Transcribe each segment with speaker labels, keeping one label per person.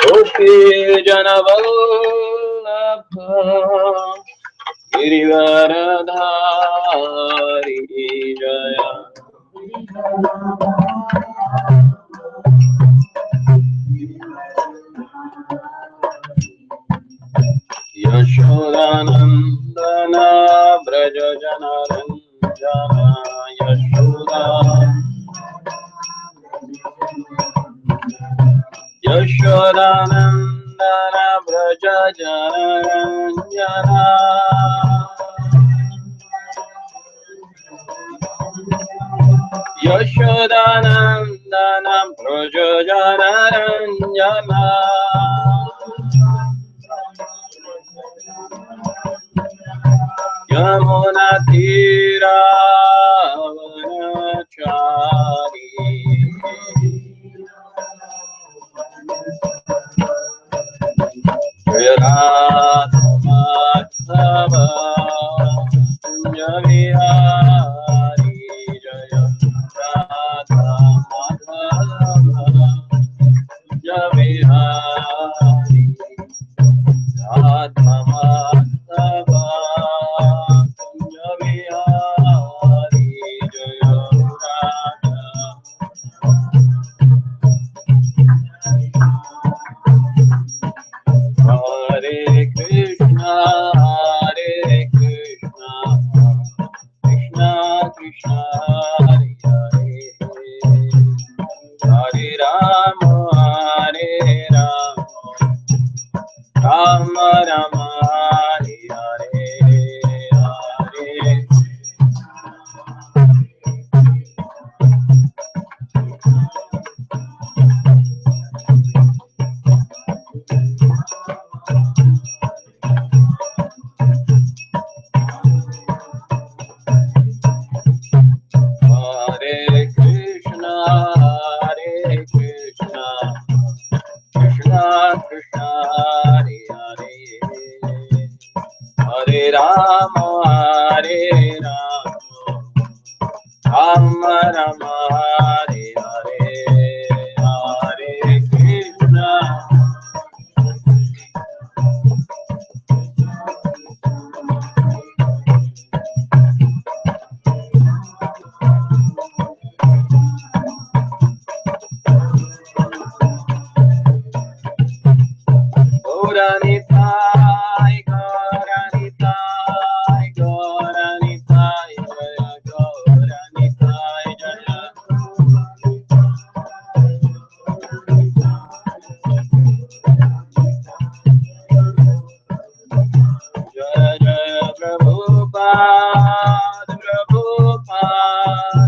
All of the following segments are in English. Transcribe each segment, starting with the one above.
Speaker 1: गोपी जनवल्लभ गिरिवरधारी जय यशोदानंदन ब्रज जनरंजन यशोदा यशोदानंदन ब्रज जनरंजन यशोदानंदन ब्रज जनरंजन यमुना तीरावनचारी जय राधा माधव कुंज विहारी जय राधा माधव कुंज विहारी राधा माधव कुंज विहारी जय Radha Hare Krishna Krishna Krishna Hare Hare Hare Rama Rama Rama Hare Hare Hare Krishna Krishna Krishna Hare Hare Hare Rama Rama Rama Hare Hare Hare Krishna Gauranitai Gauranitai Gauranitai Jaya Gauranitai Jaya Jaya Jaya Prabhupada Prabhupada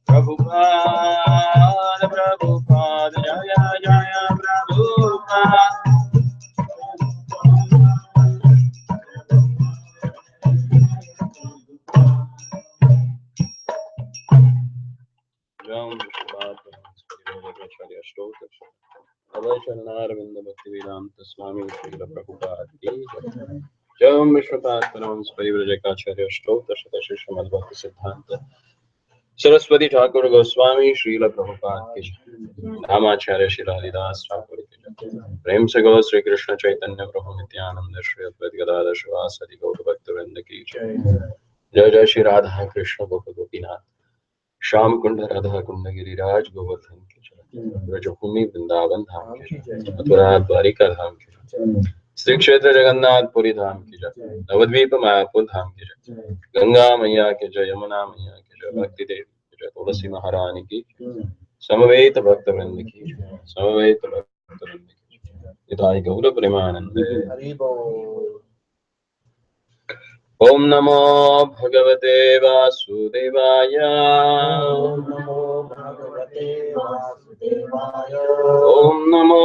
Speaker 1: Prabhupada Prabhupada Jaya Jaya Prabhupada स्वामी श्रील प्रभुपाद की जय विश्वपाद परमहंस परिव्राजकाचार्य स्तोत्र शतश्री श्रीमद्भक्ति सिद्धांत सरस्वती ठाकुर गोस्वामी श्रील प्रभुपाद की जय धामाचार्य श्री हरिदास ठाकुर की जय प्रेम से गौ श्री कृष्ण चैतन्य प्रभु नित्यानंद श्री अद्वैत गदाधर शिवासादि गौर भक्तवृंद की जय जय जय श्री राधा कृष्ण गोप गोपीनाथ श्याम कुंड राधा कुंड गिरिराज गोवर्धन की जय ब्रजभूमि वृंदावन धाम की जय मथुरा द्वारिका धाम की जय श्री क्षेत्र जगन्नाथपुरी धाम की जय नवद्वीप मायापुर धाम की जय गंगा मैया की जय यमुना मैया की जय भक्ति देवी की जय तुलसी महारानी की समवेत भक्त वृंद की जय समवेत भक्त वृंद की जय निताई गौर प्रेमानंद हरि बोल। ओम नमो भगवते वासुदेवाय ओम नमो भगवते वासुदेवाय ओम नमो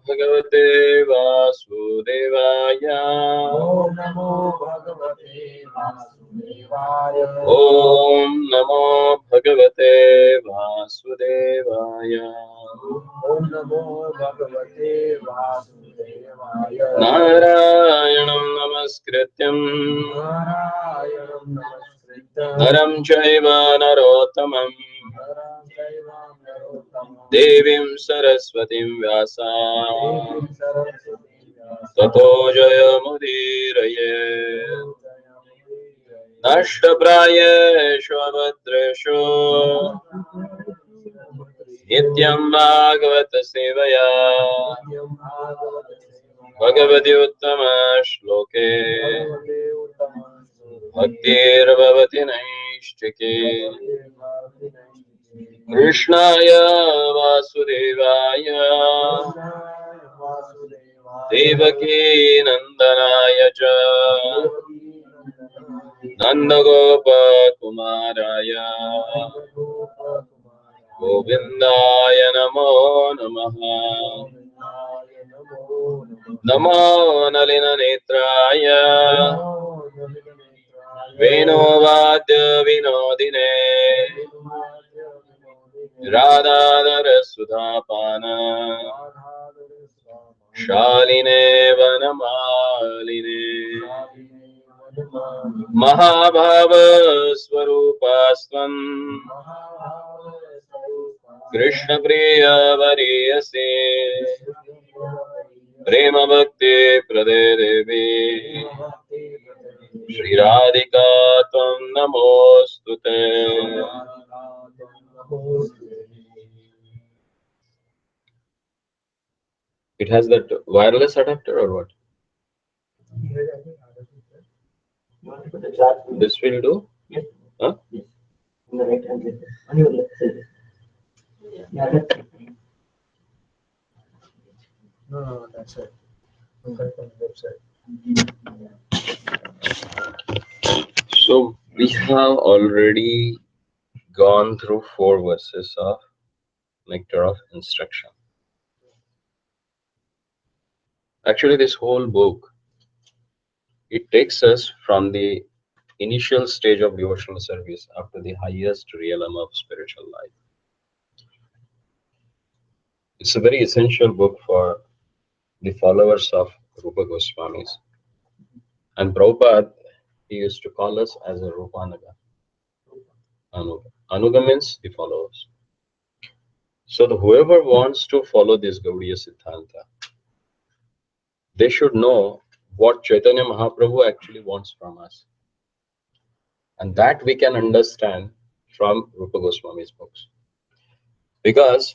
Speaker 1: भगवते वासुदेवाय ओम नमो भगवते वासुदेवाय ओम नमो भगवते वासुदेवाय ओम नमो भगवते वासुदेवाय नारायणं नमस्कृत्यं नरं चैव नरोत्तमं देवीं सरस्वतीं व्यासां ततो जयमुदीरये नष्टप्रायेषु अभद्रेषु नित्यं भागवत सेवया भगवति उत्तमश्लोके भक्तिर्भवति नैष्ठिके कृष्णाय वासुदेवाय देवकी नन्दनाय च नन्दगोपकुमाराय गोविन्दाय नमो नमः नमो नलिननेत्राय वेणुवाद्य विनोदिने राधाधर सुधापान शालिने वनमालिने महाभाव स्वरूपास्त्वं कृष्ण प्रिय वरीयसे प्रेम भक्ति प्रदे देवी श्री राधिका त्वं नमोस्तुते। It has that wireless adapter or what? This will do?
Speaker 2: Yes.
Speaker 1: Huh?
Speaker 2: Yes. On the right hand side. On your left side. Yeah, left side.
Speaker 3: No, that's it. I'm correct on the left side.
Speaker 1: So we have already gone through 4 verses of Nectar of Instruction. Actually, this whole book, it takes us from the initial stage of devotional service up to the highest realm of spiritual life. It's a very essential book for the followers of Rupa Goswamis. And Prabhupada, he used to call us as a Rupanaga. Anuga. Anuga means the followers. So whoever wants to follow this Gaudiya Siddhanta, they should know what Chaitanya Mahaprabhu actually wants from us. And that we can understand from Rupa Goswami's books. Because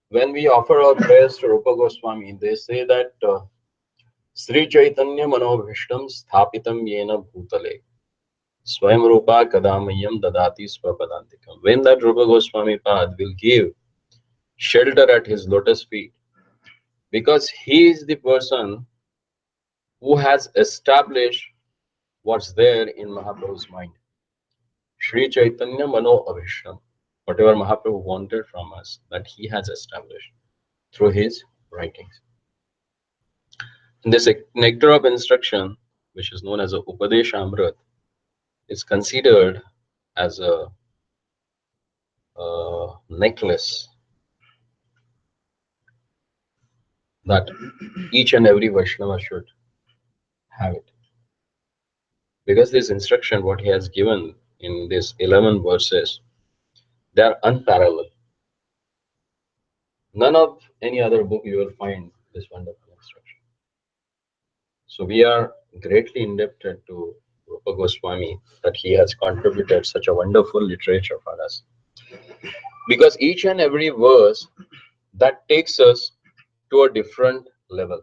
Speaker 1: when we offer our prayers to Rupa Goswami, they say that Sri Chaitanya Manobhishtam Sthapitam Yena Bhutale Swayam Rupa Kadamayam Dadati Swapadantikam. When that Rupa Goswami Pad will give shelter at his lotus feet, because he is the person who has established what's there in Mahaprabhu's mind. Sri Chaitanya Mano Abhishtam, whatever Mahaprabhu wanted from us, that he has established through his writings. And this nectar of instruction, which is known as a Upadesha Amrit, is considered as a necklace that each and every Vaishnava should have it. Because this instruction, what he has given in these 11 verses, they are unparalleled. None of any other book you will find this wonderful instruction. So we are greatly indebted to Rupa Goswami that he has contributed such a wonderful literature for us. Because each and every verse that takes us to a different level.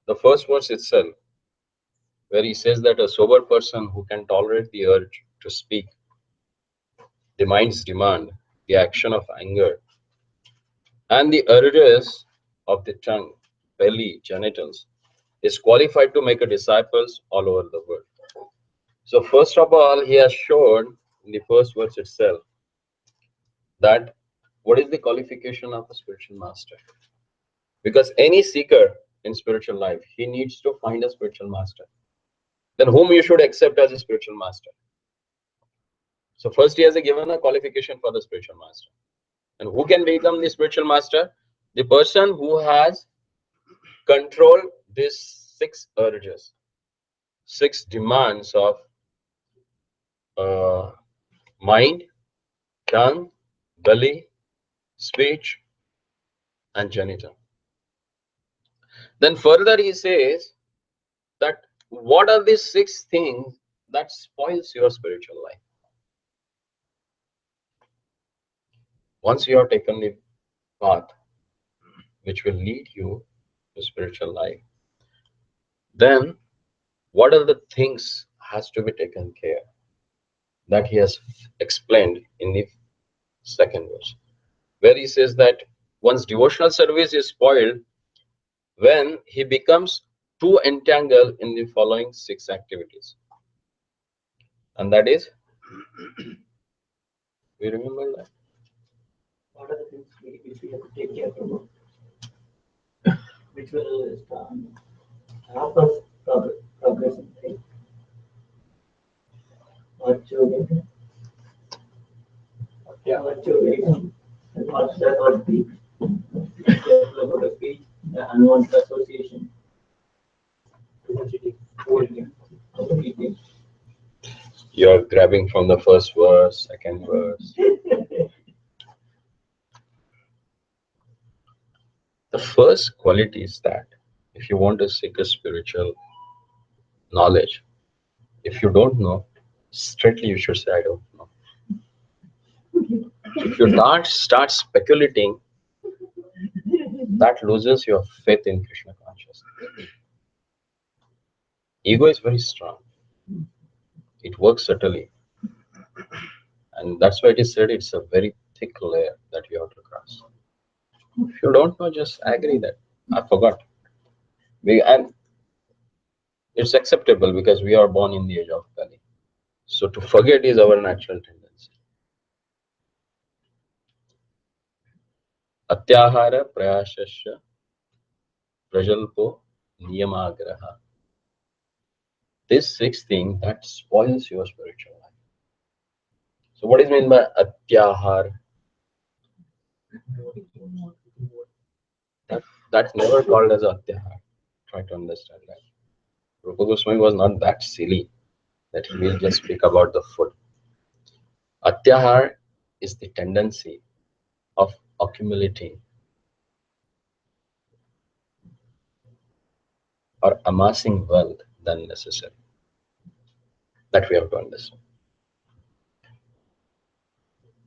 Speaker 1: The first verse itself, where he says that a sober person who can tolerate the urge to speak, the mind's demand, the action of anger, and the urges of the tongue, belly, genitals, is qualified to make a disciples all over the world. So first of all, he has shown in the first verse itself that what is the qualification of a spiritual master? Because any seeker in spiritual life, he needs to find a spiritual master. Then whom you should accept as a spiritual master? So first he has given a qualification for the spiritual master. And who can become the spiritual master? The person who has controlled these 6 urges, 6 demands of mind, tongue, belly, speech, and genital. Then further he says that what are these 6 things that spoils your spiritual life? Once you have taken the path which will lead you to spiritual life, then what are the things has to be taken care, that he has explained in the second verse, where he says that one's devotional service is spoiled when he becomes too entangled in the following 6 activities. And that is, we remember that?
Speaker 2: What are the things which we have to take care of, which will help us progress in faith? What you what you and what speech, careful about the speech, the unwanted association, overeating.
Speaker 1: You're grabbing from the first verse, second verse. The first quality is that if you want to seek a spiritual knowledge, if you don't know, straightly you should say, I don't know. If you start speculating, that loses your faith in Krishna consciousness. Ego is very strong. It works subtly. And that's why it is said it's a very thick layer that you have to cross. If you don't know, just agree that I forgot. And it's acceptable because we are born in the age of Kali. So to forget is our natural tendency. Atyahara prayashasya prajalpo niyamagraha. This 6th thing that spoils your spiritual life. So what is meant by atyahar? That's never called as atyahar. Try to understand that. Rupa Goswami was not that silly that he will just speak about the food. Atyahar is the tendency of accumulating or amassing wealth than necessary. That we have to understand.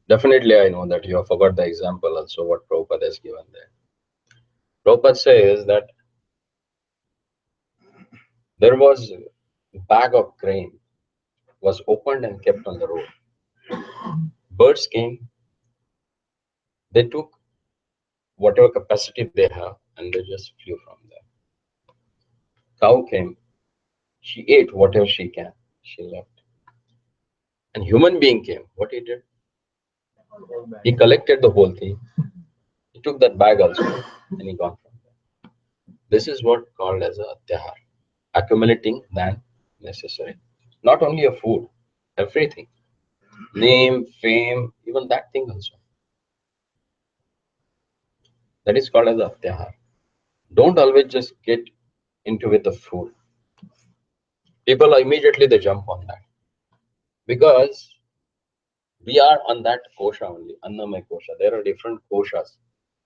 Speaker 1: Definitely, I know that you have forgot the example also what Prabhupada has given there. Prabhupada says that there was a bag of grain was opened and kept on the road. Birds came, they took whatever capacity they have and they just flew from there. Cow came, she ate whatever she can, she left. And human being came, what he did? He collected the whole thing. He took that bag also and he gone from there. This is what called as a atyahar, accumulating than necessary. Not only a food, everything. Name, fame, even that thing also. That is called as atyahar. Don't always just get into with the food. People immediately they jump on that. Because we are on that kosha only, Annamay kosha. There are different koshas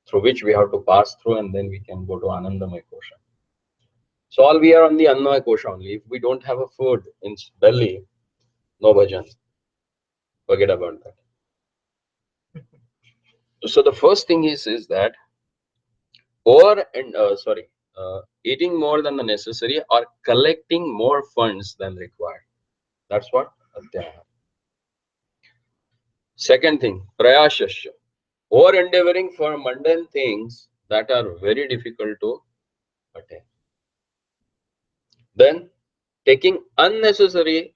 Speaker 1: through which we have to pass through and then we can go to Anandamay kosha. So all we are on the Annamay kosha only. If we don't have a food in belly, no bhajan. Forget about that. So the first thing is that eating more than the necessary or collecting more funds than required. That's what atyahar. Second thing, prayashasya, or endeavoring for mundane things that are very difficult to attain. Then talking unnecessary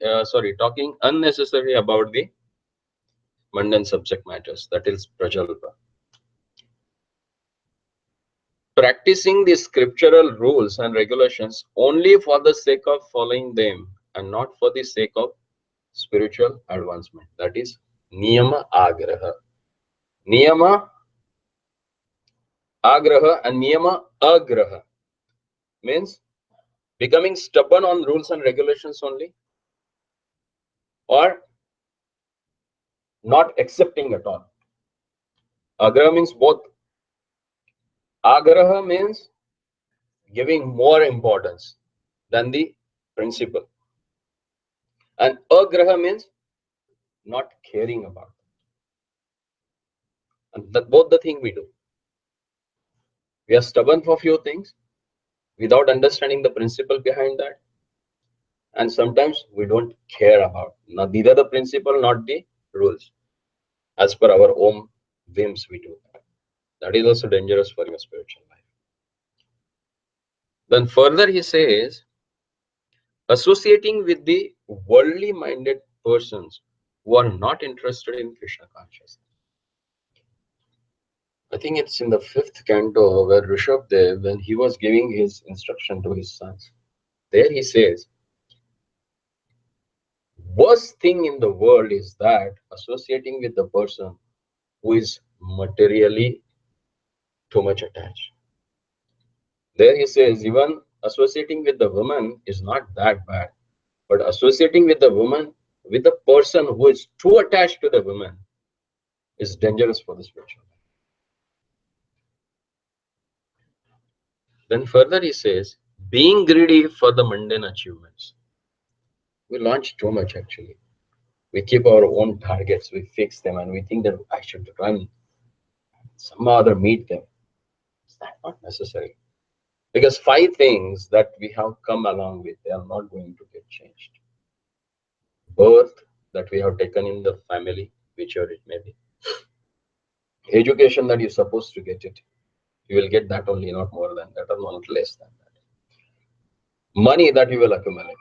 Speaker 1: about the mundane subject matters, that is prajalpa. Practicing the scriptural rules and regulations only for the sake of following them and not for the sake of spiritual advancement. That is niyama agraha. Niyama agraha and niyama agraha means becoming stubborn on rules and regulations only, or not accepting at all. Agraha means both. Agraha means giving more importance than the principle. And agraha means not caring about. And that both the thing we do. We are stubborn for few things without understanding the principle behind that. And sometimes we don't care about neither the principle not the rules. As per our own whims, we do that. That is also dangerous for your spiritual life. Then further he says, associating with the worldly minded persons who are not interested in Krishna consciousness. I think it's in the 5th canto where Rishabdev, when he was giving his instruction to his sons, there he says, worst thing in the world is that associating with the person who is materially too much attached. There he says, even associating with the woman is not that bad, but associating with the woman, with the person who is too attached to the woman, is dangerous for the spiritual life. Then further he says, being greedy for the mundane achievements. We launch too much actually. We keep our own targets, we fix them, and we think that I should run somehow other meet them. Is that not necessary? Because 5 things that we have come along with, they are not going to get changed. Birth that we have taken in the family, whichever it may be. Education that you're supposed to get it, you will get that only, not more than that, or not less than that. Money that you will accumulate,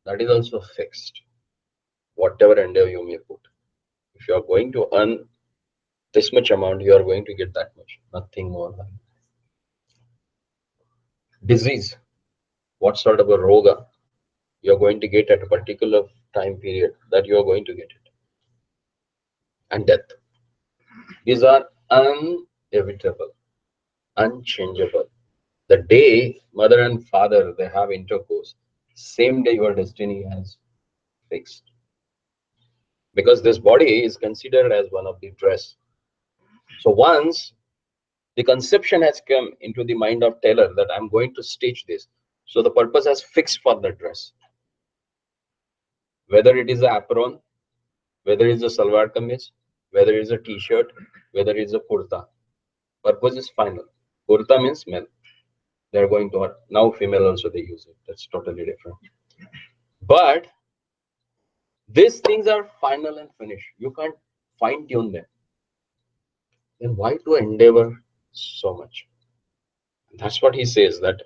Speaker 1: that is also fixed. Whatever endeavor you may put. If you are going to earn this much amount, you are going to get that much, nothing more than that. Disease, what sort of a roga you are going to get at a particular time period, that you are going to get it. And death. These are inevitable, unchangeable. The day mother and father they have intercourse, same day your destiny has fixed. Because this body is considered as one of the dress. So once the conception has come into the mind of tailor that I'm going to stitch this, so the purpose has fixed for the dress. Whether it is an apron, whether it is a salwar kameez, whether it is a t-shirt, whether it is a kurta, purpose is final. Kurta means male. They're going to, now female also they use it. That's totally different. But these things are final and finished. You can't fine tune them. Then why to endeavor so much? That's what he says, that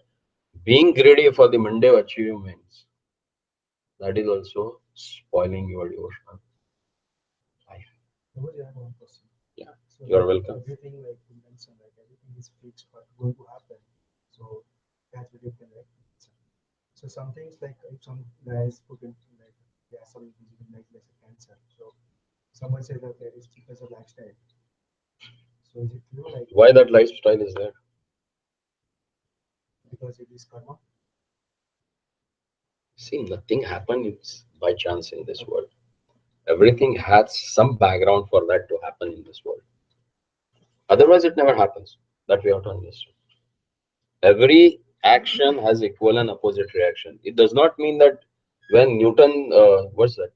Speaker 1: being greedy for the mundane achievements, that is also spoiling your devotional life.
Speaker 3: Nobody had one question.
Speaker 1: Yeah,
Speaker 3: So
Speaker 1: you are welcome.
Speaker 3: everything like you mentioned, like everything is fixed but going to happen. So that's what you can like. So some things like if some guys put in like they are some disease like let's say cancer. So someone says that there is because of lifestyle. So is it true like
Speaker 1: Why that lifestyle is there?
Speaker 3: because it is karma?
Speaker 1: See, nothing happens by chance in this world. Everything has some background for that to happen in this world. Otherwise, it never happens. That we have to understand. Every action has equal and opposite reaction. It does not mean that when Newton, what's that?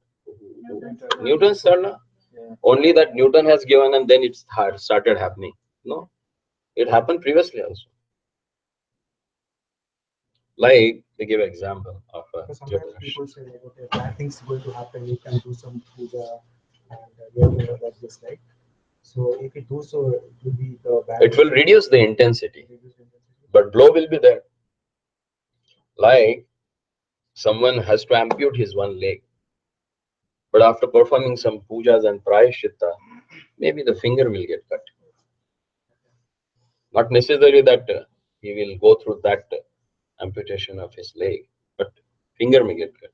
Speaker 1: Newton's law,
Speaker 3: Yeah.
Speaker 1: only that Newton has given and then it's started happening. No, it happened previously also. Like they give example of
Speaker 3: Because sometimes people say like okay bad things going to happen, you can do some puja and you have to like this like. So if you do so, it will be the bad.
Speaker 1: it will reduce the intensity,
Speaker 3: reduce the intensity.
Speaker 1: but blow will be there. Like someone has to ampute his one leg, but after performing some pujas and prayashitta, maybe the finger will get cut. Not necessarily that he will go through that amputation of his leg, but finger may get cut.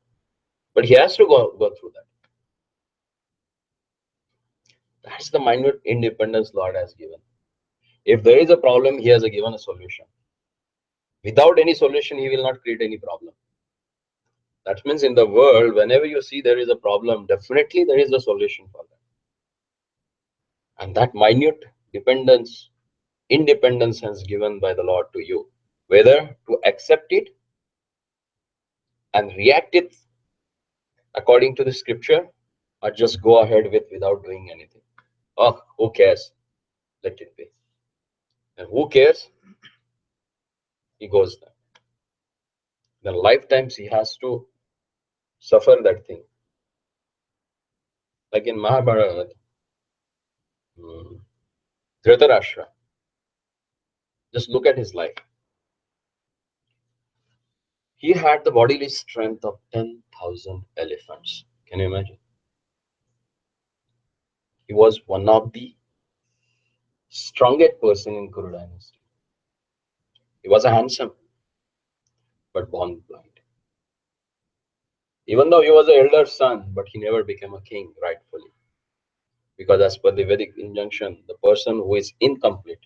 Speaker 1: But he has to go through that. That's the minute independence Lord has given. If there is a problem, he has given a solution. Without any solution, he will not create any problem. That means in the world, whenever you see there is a problem, definitely there is a solution for that. And that minute independence has given by the Lord to you, whether to accept it and react it according to the scripture, or just go ahead with without doing anything. Oh, who cares? Let it be. And who cares? He goes there. Then lifetimes he has to suffer that thing. Like in Mahabharata, Dhritarashtra, just look at his life. He had the bodily strength of 10,000 elephants. Can you imagine? He was one of the strongest person in Kuru dynasty. He was a handsome, but born blind. Even though he was the elder son, but he never became a king rightfully. Because as per the Vedic injunction, the person who is incomplete,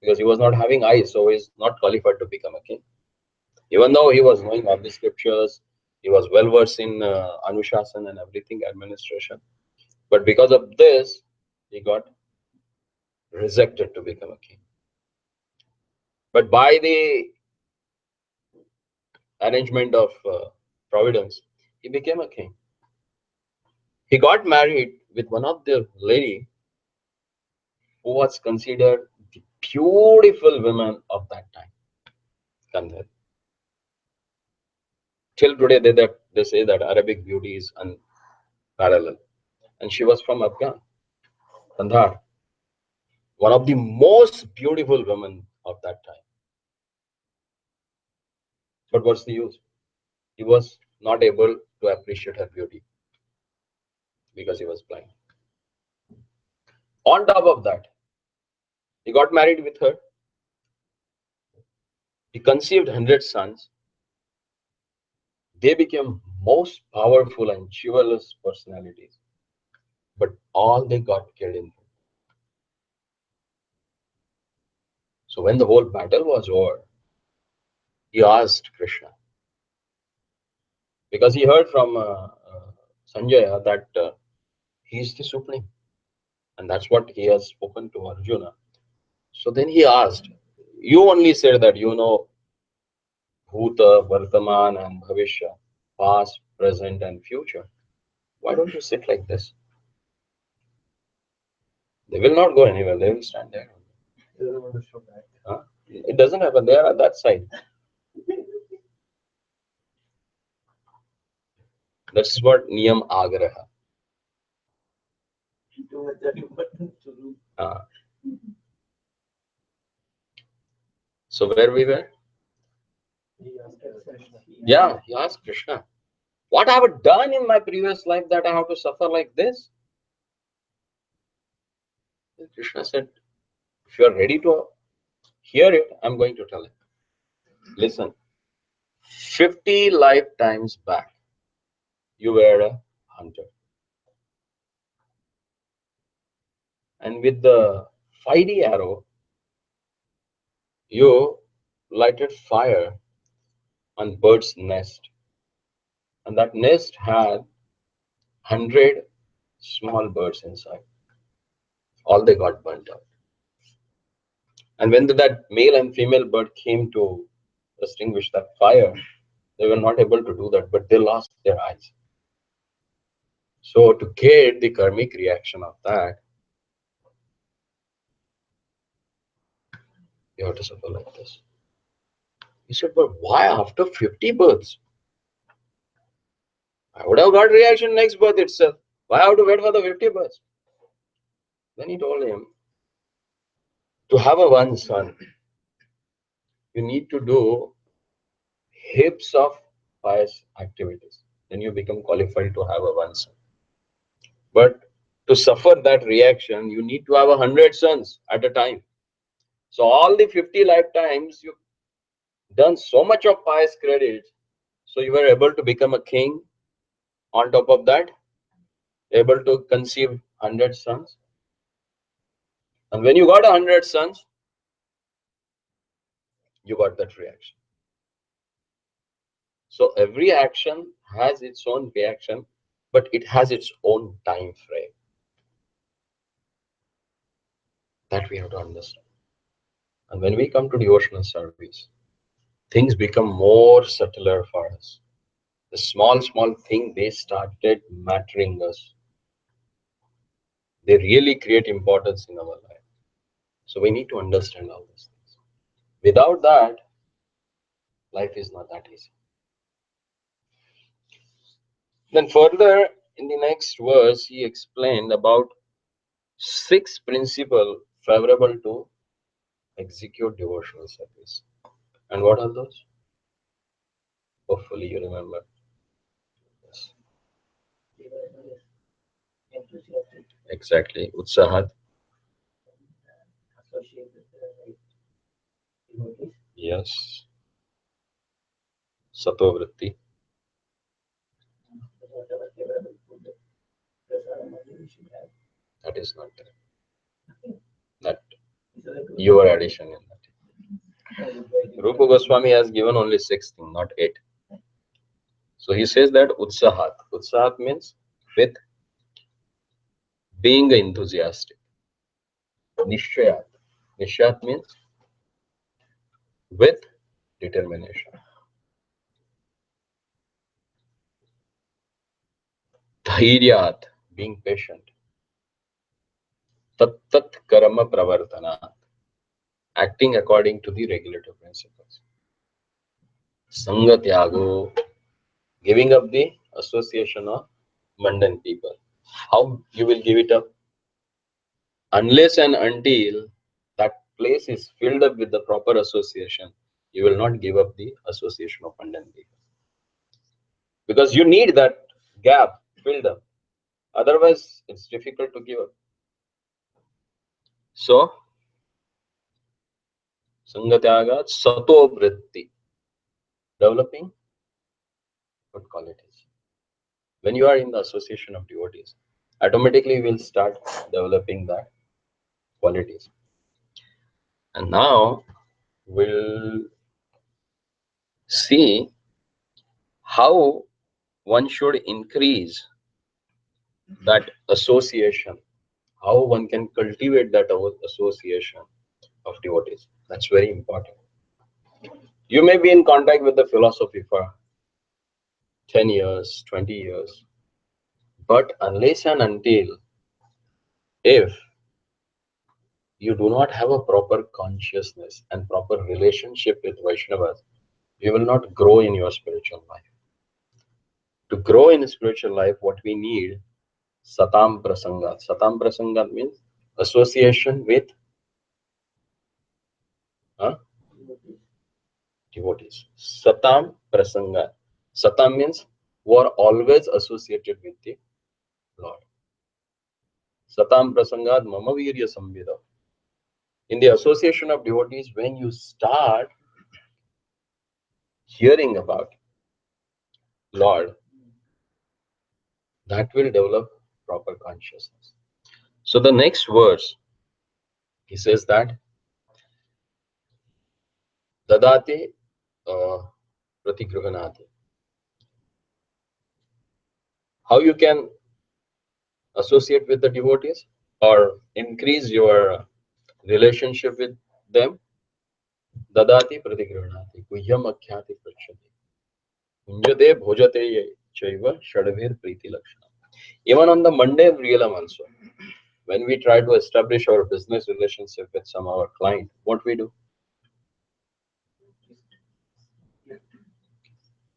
Speaker 1: because he was not having eyes, so he is not qualified to become a king. Even though he was knowing all the scriptures, he was well versed in Anushasan and everything, administration. But because of this, he got rejected to become a king. But by the arrangement of providence, he became a king. He got married with one of the lady who was considered the beautiful woman of that time, Kandhar. Till today, they say that Arabic beauty is unparalleled. And she was from Afghan, Kandhar, one of the most beautiful women of that time. But what's the use? He was not able to appreciate her beauty because he was blind. On top of that, he got married with her. He conceived 100 sons. They became most powerful and chivalrous personalities. But all they got killed in. So when the whole battle was over, he asked Krishna, because he heard from Sanjaya that he is the supreme, and that's what he has spoken to Arjuna. So then he asked, you only said that you know Bhuta, Vartaman, and Bhavishya, past, present, and future. Why don't you sit like this? They will not go anywhere. They will stand there.
Speaker 3: He doesn't want to show that.
Speaker 1: Huh? It doesn't happen. They are at that side. That's what Niyam Agraha.
Speaker 2: Too much that important to do.
Speaker 1: So where we were?
Speaker 3: He asked Krishna.
Speaker 1: Yeah, he asked Krishna, what have I done in my previous life that I have to suffer like this? And Krishna said, if you are ready to hear it, I'm going to tell it. Listen, 50 lifetimes back, you were a hunter. And with the fiery arrow, you lighted fire on bird's nest. And that nest had 100 small birds inside. All they got burnt out. And when that male and female bird came to extinguish that fire, they were not able to do that, but they lost their eyes. So to get the karmic reaction of that, you have to suffer like this. He said, but why after 50 births? I would have got reaction next birth itself. Why have to wait for the 50 births? Then he told him, to have a one son, you need to do heaps of pious activities. Then you become qualified to have a one son. But to suffer that reaction, you need to have 100 sons at a time. So all the 50 lifetimes, you've done so much of pious credits, so you were able to become a king. On top of that, able to conceive 100 sons. And when you got 100 sons, you got that reaction. So every action has its own reaction, but it has its own time frame. That we have to understand. And when we come to devotional service, things become more subtler for us. The small thing they started mattering us. They really create importance in our life. So we need to understand all these things. Without that, life is not that easy. Then further in the next verse, he explained about six principles favorable to execute devotional service. And what are those? Hopefully you remember. Yes.
Speaker 2: Enthusiastic,
Speaker 1: Exactly. Utsahat.
Speaker 2: associate with the right devotees,
Speaker 1: Yes. Satovritti.
Speaker 2: but whatever favorable food, prasadam only we should have.
Speaker 1: That is not correct.
Speaker 2: Nothing.
Speaker 1: That
Speaker 2: These are the
Speaker 1: your addition in that.
Speaker 2: two.
Speaker 1: Rupa Goswami has given only six things, not eight. So he says that utsahat. Utsahat means with being enthusiastic. Nishchayat. Nishchayat means with determination. Dhairyat, being patient. Tat tat karma pravartanat, acting according to the regulative principles. Sangatyago, giving up the association of mundane people. How you will give it up? Unless and until that place is filled up with the proper association, you will not give up the association of mundane people. Because you need that gap filled up. Otherwise, it's difficult to give up. So, Sangatyagat Sato Vritti, developing good qualities. When you are in the association of devotees, automatically you will start developing that qualities. And now we'll see how one should increase that association, how one can cultivate that association of devotees. That's very important. You may be in contact with the philosophy for 10 years, 20 years, but unless and until if you do not have a proper consciousness and proper relationship with Vaishnavas, you will not grow in your spiritual life. To grow in spiritual life, what we need, Satam Prasangat. Satam Prasangat means association with devotees. Satam Prasangat. Satam means who are always associated with the Lord. Satam Prasangat Mama Virya Samvida. In the association of devotees, when you start hearing about Lord, that will develop proper consciousness. So the next verse, he says that Dadate Pratigruhanati. How you can associate with the devotees or increase your relationship with them? Dadati Pratigruhanati. Guhyam Akhyati Prachati. Kunjate Bhojate Chaiva Shadavir Priti Lakshana. Even on the mundane realm also, when we try to establish our business relationship with some of our client, what we do?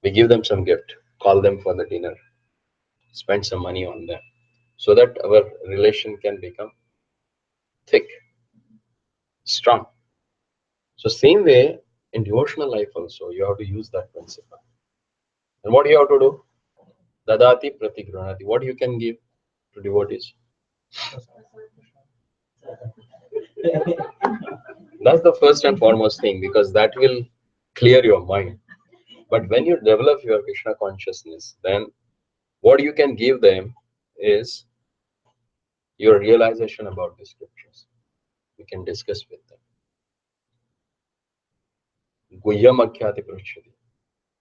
Speaker 1: We give them some gift, call them for the dinner, spend some money on them, so that our relation can become thick, strong. So same way in devotional life also, you have to use that principle. And what do you have to do? Dadati pratigranati. What you can give to devotees? That's the first and foremost thing, because that will clear your mind. But when you develop your Krishna consciousness, then what you can give them is your realization about the scriptures. You can discuss with them. Guhyam Akhyati Prachati.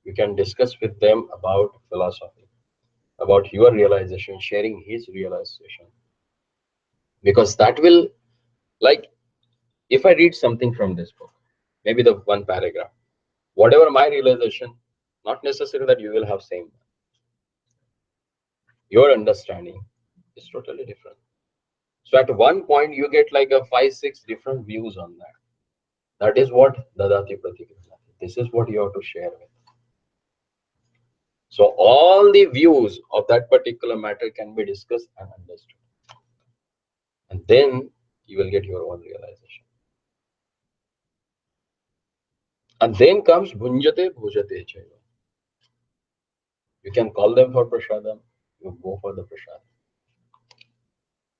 Speaker 1: You can discuss with them about philosophy, about your realization, sharing his realization. Because that will, like, If I read something from this book, maybe the one paragraph, whatever my realization, not necessary that you will have same. Your understanding is totally different. So at one point you get like a 5-6 different views on that. That is what Dadati Pratikrihnati. This is what you have to share with. So all the views of that particular matter can be discussed and understood. And then you will get your own realization. And then comes Bhunjate Bhujate Chaiva. You can call them for prasadam, you go for the prasadam.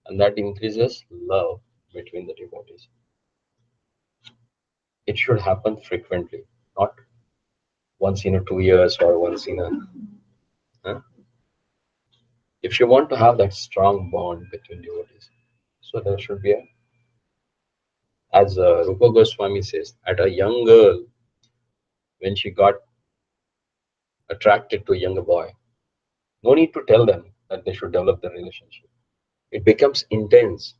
Speaker 1: And that increases love between the devotees. It should happen frequently, not once in a 2 years or once in a. Huh? If you want to have that strong bond between devotees, so there should be a, as Rupa Goswami says, at a young girl, when she got attracted to a younger boy, no need to tell them that they should develop the relationship. It becomes intense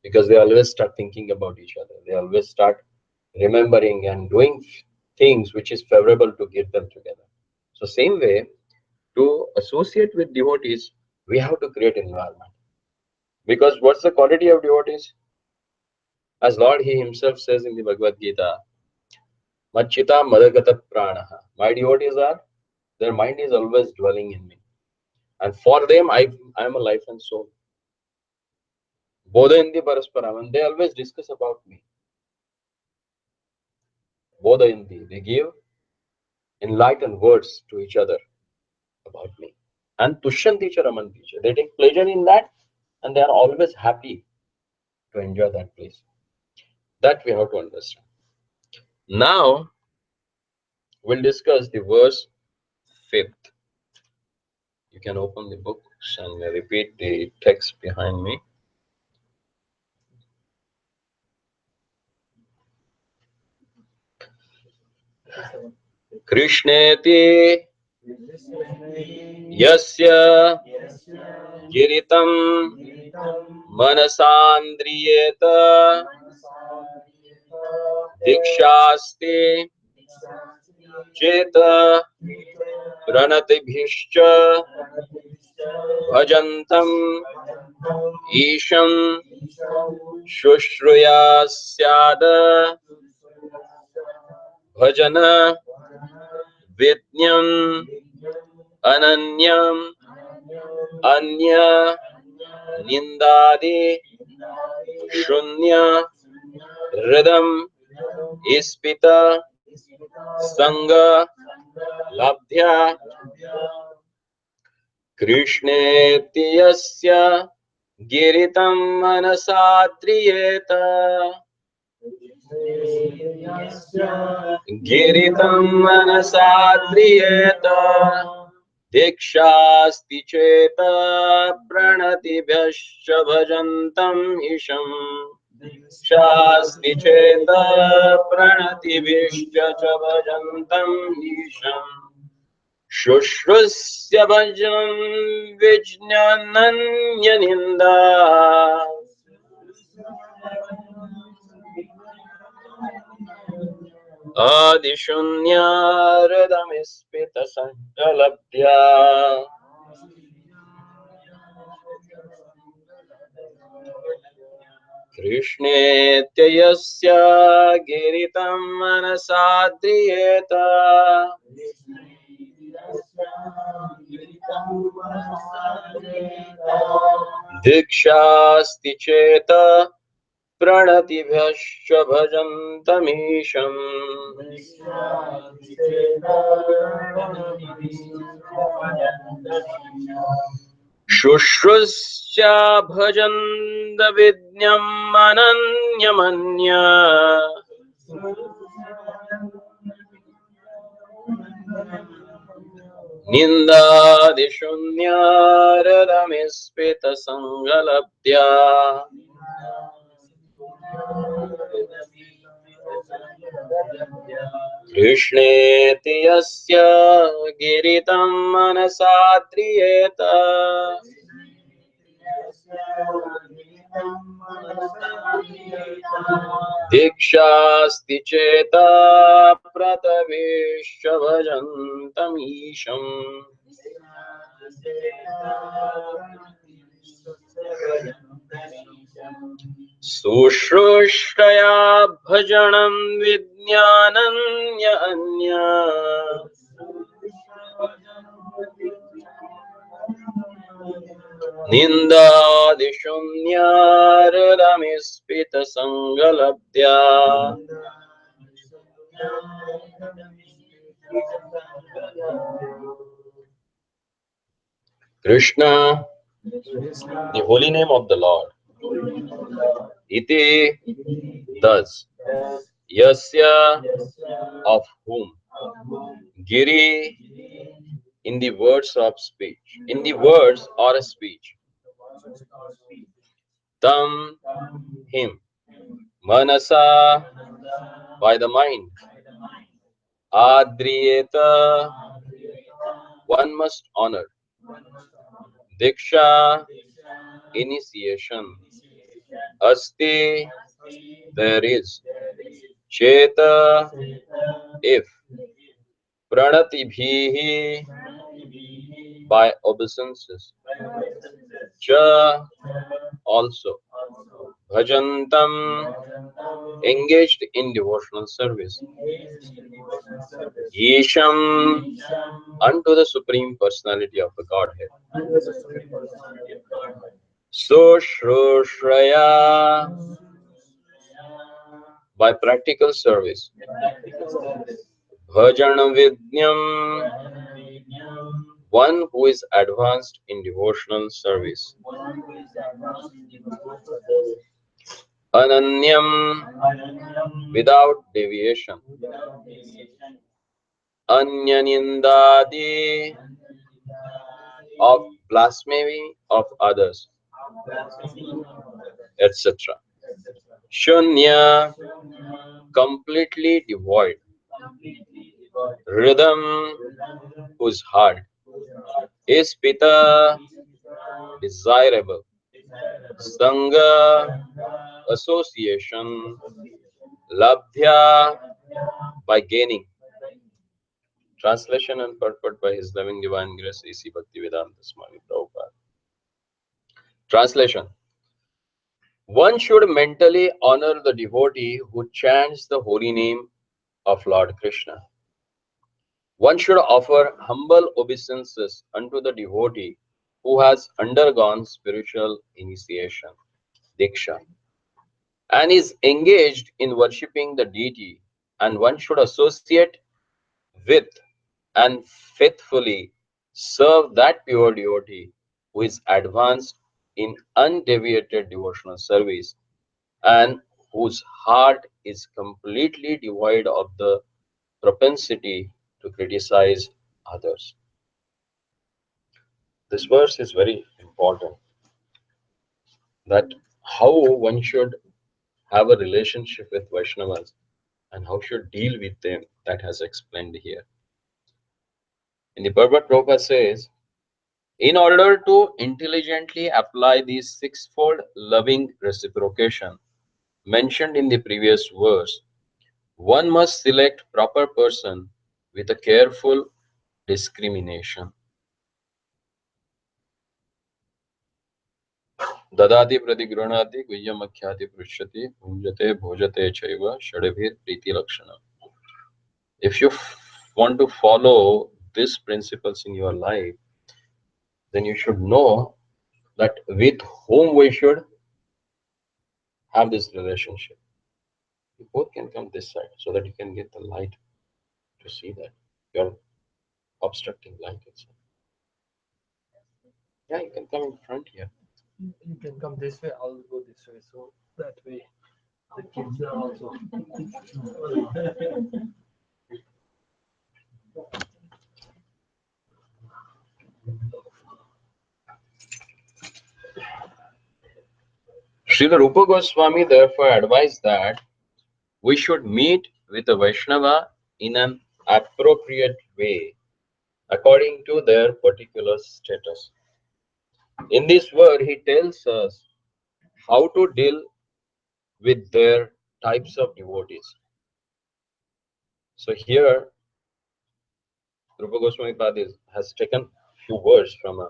Speaker 1: because they always start thinking about each other. They always start remembering and doing things which is favorable to get them together. So same way, to associate with devotees, we have to create environment. Because what's the quality of devotees? As Lord He Himself says in the Bhagavad Gita, Machita Madagata Pranaha. My devotees are, their mind is always dwelling in me. And for them, I am a life and soul. Bodhayandi Paraspara, and they always discuss about me. Bodhayandi, they give enlightened words to each other about me. And Tushyanti cha Ramanti cha. They take pleasure in that and they are always happy to enjoy that place. That we have to understand. Now, we'll discuss the verse 5th. You can open the books and repeat the text behind me. Krishneti yasya giritam manasandriyeta dikshasti cheta pranatibhishcha bhajantam isham shushruya syada bhajana vidnyam ananyam anya nindadi shunya rhythm ispita sangha labdhya krishneti yasya giritam manasatriyeta giritam manasatriyeta dikshasti cheta pranatibhyascha bhajantam isham dikshasti cheta pranatibhyascha bhajantam isham shushrutsya bhajanam vijnananya ninda adishunyāradamispita sankalabdhya Krishnetya yasya giritam manasadriyeta dikshasti cheta pranatibhyascha bhajantamisham shushrutsya bhajanda vidnyam ananyamanya nindadishunyāradamispita sangalabdhya Krishneti yasya giritam manasatriyeta दीक्षास्ति चेता प्रतवेश्च भजन्तमीशम् शुश्रूषया भजनं विज्ञानन्य अन्या निन्दादिशून्याररमिस्फितसङ्गलब्ध्या Krishna, the holy name of the Lord. Iti, thus. Yasya, of whom. Giri, in the words of speech. In the words or a speech. Tam, him. Manasa, by the mind. Adriyeta, one must honor. Diksha, initiation. Asti, there is. Cheta, if. Pranatibhihi, by obeisances. Cha, also. Bhajantam, engaged in devotional service. Isham, unto the Supreme Personality of the Godhead. Sushrushaya, by practical service. Bhajana Vidyam, one who is advanced in devotional service. Ananyam, without deviation. Anyanindadi, of blasphemy of others, etc. Shunya, completely devoid. Rhythm, whose heart. Ispita, desirable. Sangha, association. Labdhya, by gaining. Translation and purport by His Loving Divine Grace A.C. Bhaktivedanta Swami Prabhupada. Translation. One should mentally honor the devotee who chants the holy name of Lord Krishna. One should offer humble obeisances unto the devotee who has undergone spiritual initiation, Diksha, and is engaged in worshipping the deity, and one should associate with and faithfully serve that pure devotee who is advanced in undeviated devotional service and whose heart is completely devoid of the propensity to criticize others. This verse is very important, that how one should have a relationship with Vaishnavas and how should deal with them, that has explained here. In the Bhagavad Prabhupada says, in order to intelligently apply these sixfold loving reciprocation mentioned in the previous verse, one must select proper person with a careful discrimination. Dadati pratigranati guhyamakyati prushyati bhunjate bhojate chaiva shadabhir priti lakshana. If you want to follow these principles in your life, then you should know that with whom we should have this relationship. You both can come this side so that you can get the light to see that you're obstructing light itself. Yeah, you can come in front here.
Speaker 3: You can come this way, I'll go this way. So that way the kids are also.
Speaker 1: Srila Rupa Goswami therefore advised that we should meet with a Vaishnava in an appropriate way according to their particular status. In this word, he tells us how to deal with their types of devotees. So here, Rupa Goswami Pad has taken few words from a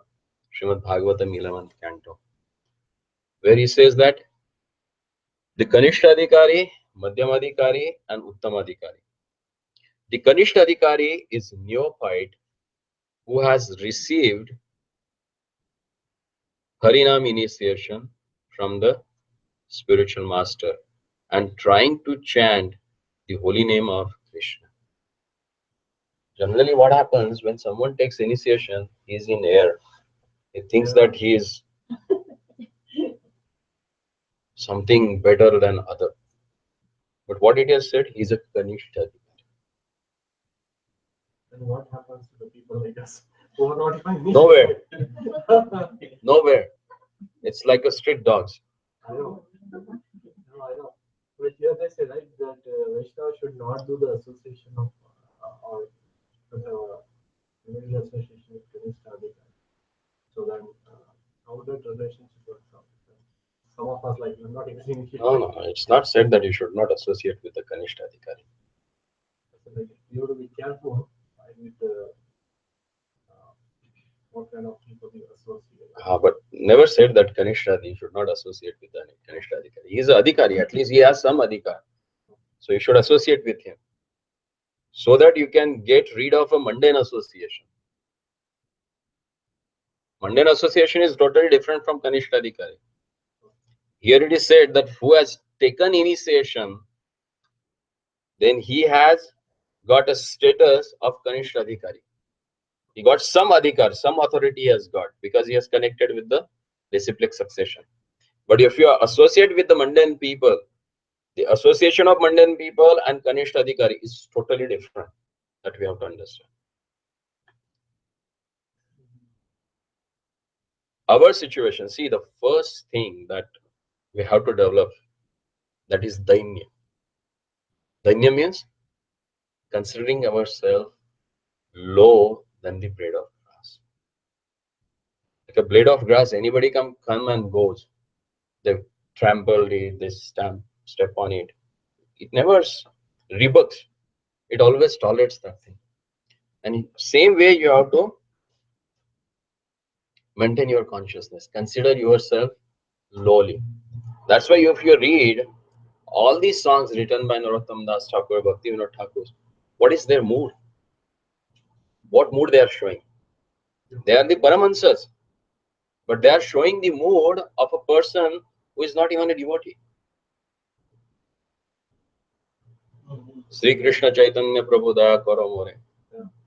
Speaker 1: Srimad Bhagavatam 11th canto, where he says that the Kanishtadhikari, Madhyamadhikari, and Uttamadhikari. The Kanishtadhikari is neophyte who has received Harinam initiation from the spiritual master and trying to chant the holy name of Krishna. Generally, what happens when someone takes initiation, he is in air. He thinks that he is something better than other. But what it has said, he is a Kanishta.
Speaker 3: And what happens to the people like us who are not even
Speaker 1: Nowhere. Nowhere. It's like a street dogs.
Speaker 3: I know. No, I know. But here they say, right, that Vaishnava should not do the association of or the association with Kanishta Adhikari. So then, how that relationship works out? Some of us, like, we're not even initiated.
Speaker 1: No, it's not said that you should not associate with the Kanishta Adhikari.
Speaker 3: So, like, you have to be careful with what kind of people you associate.
Speaker 1: But never said that Kanishta you should not associate with the Kanishta Adhikari. He is a Adhikari, at least he has some Adhikar. So you should associate with him, so that you can get rid of a mundane association. Mundane association is totally different from Kanishta Adhikari. Here it is said that who has taken initiation, then he has got a status of Kanishta Adhikari. He got some Adhikar, some authority he has got because he has connected with the disciplic succession. But if you associate with the mundane people, the association of mundane people and Kanishta Adhikari is totally different. That we have to understand. Our situation, see, the first thing that we have to develop, that is dainya. Dainya means considering ourselves low than the blade of grass. Like a blade of grass, anybody come and goes. They trample it, they step on it. It never rebukes. It always tolerates that thing. And same way you have to maintain your consciousness. Consider yourself lowly. That's why if you read all these songs written by Narottam Das Thakur, Bhakti Vinod Thakur, what is their mood? What mood they are showing? They are the Paramahansas, but they are showing the mood of a person who is not even a devotee. Sri Krishna Chaitanya Prabhu Daya Karo More.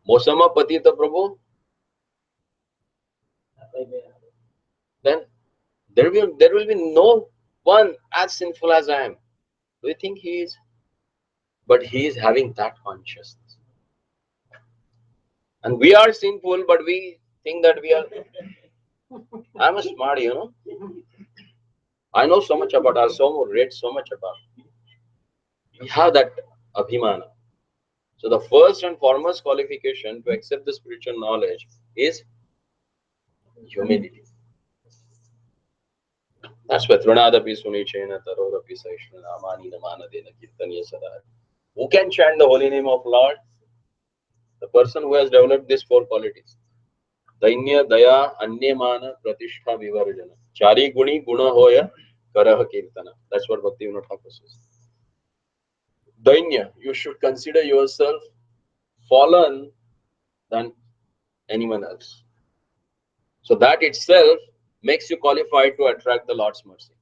Speaker 1: Mosama Patita Prabhu. Then there will be no one as sinful as I am. Do you think he is? But he is having that consciousness. And we are sinful, but we think that we are. I'm a smart, I know so much about us, read so much about. We have that abhimana. So the first and foremost qualification to accept the spiritual knowledge is humility. That's why Trunadapi Sunichena Tarodapi Saishna Amani Namana Dena Kirtanya Sadar. Who can chant the holy name of Lord? The person who has developed these four qualities. Dainya, Daya, Anyamana, Pratishtha, Vivarjana. Chari Guni, Guna Hoya, Karaha Kirtana. That's what Bhakti Vinod Thakur says. Dainya, you should consider yourself fallen than anyone else. So that itself makes you qualified to attract the Lord's mercy.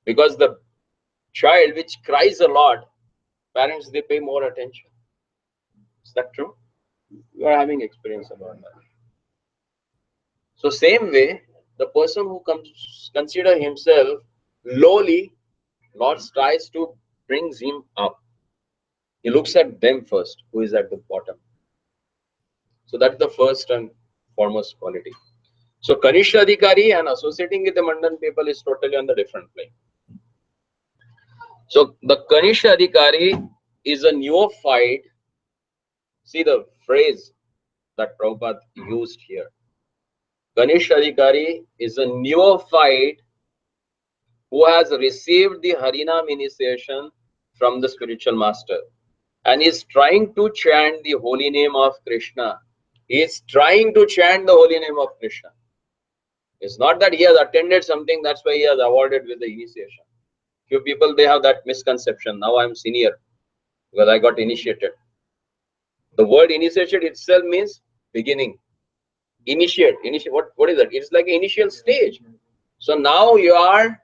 Speaker 1: Because the child which cries a lot, parents, they pay more attention. Is that true? You are having experience about that. So same way, the person who comes consider himself lowly, Lord tries to brings him up. He looks at them first, who is at the bottom. So that's the first and foremost quality. So Kanishta Adhikari and associating with the Mandan people is totally on the different plane. So the Kanishta Adhikari is a neophyte. See the phrase that Prabhupada used here. Kanishta Adhikari is a neophyte who has received the Harinam initiation from the spiritual master and is trying to chant the holy name of Krishna. He is trying to chant the holy name of Krishna. It's not that he has attended something, that's why he has awarded with the initiation. Few people, they have that misconception. Now I am senior because I got initiated. The word initiated itself means beginning. Initiate. What is that? It's like an initial stage. So now you are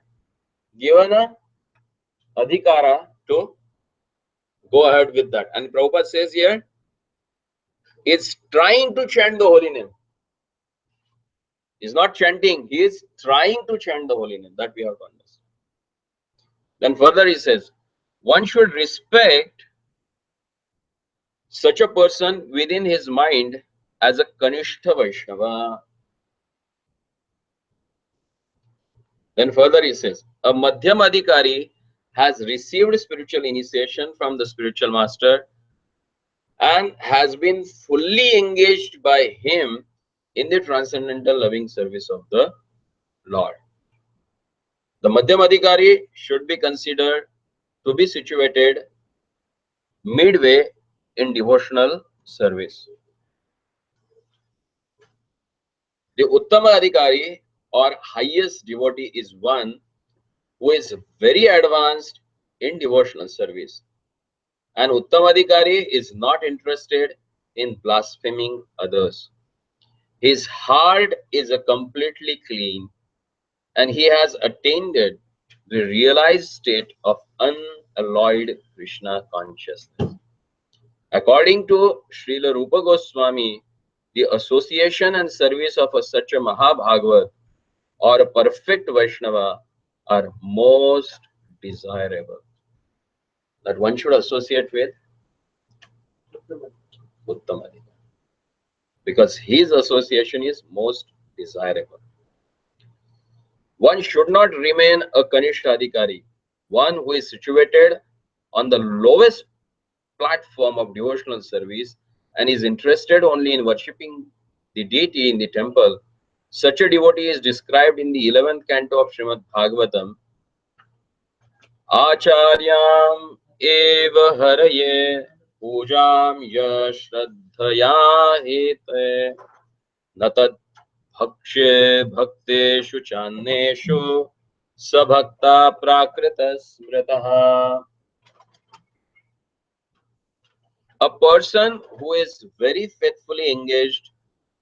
Speaker 1: given a adhikara to go ahead with that. And Prabhupada says here, it's trying to chant the holy name. He's not chanting, he is trying to chant the holy name. That we have to understand. Then further he says, one should respect such a person within his mind as a Kanishta Vaishnava. Then further he says, a Madhyam Adhikari has received spiritual initiation from the spiritual master and has been fully engaged by him in the transcendental loving service of the Lord. The Madhyam Adhikari should be considered to be situated midway in devotional service. The Uttama Adhikari or highest devotee is one who is very advanced in devotional service. An Uttamadhikari is not interested in blaspheming others. His heart is a completely clean and he has attained the realized state of unalloyed Krishna consciousness. According to Srila Rupa Goswami, the association and service of such a Mahabhagavat or a perfect Vaishnava are most desirable. That one should associate with Uttamadhikari, because his association is most desirable. One should not remain a Kanishta Adhikari, one who is situated on the lowest platform of devotional service and is interested only in worshipping the deity in the temple. Such a devotee is described in the 11th canto of Srimad Bhagavatam. Acharyam eva haraye pujam yashraddhaya hete natat bhakshe bhakteshu channeshu sabhakta prakrita smritaha. A person who is very faithfully engaged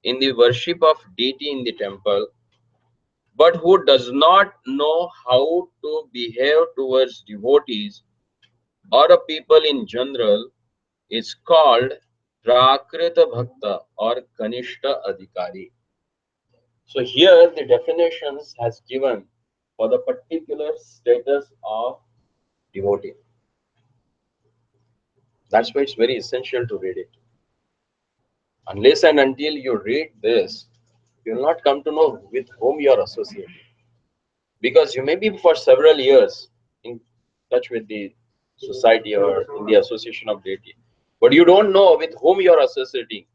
Speaker 1: in the worship of deity in the temple, but who does not know how to behave towards devotees or a people in general, is called Prakrita Bhakta or Kanishta Adhikari. So here the definitions has given for the particular status of devotee. That's why it's very essential to read it. Unless and until you read this, you will not come to know with whom you are associated. Because you may be for several years in touch with the society or in the association of deity, but you don't know with whom you are associating.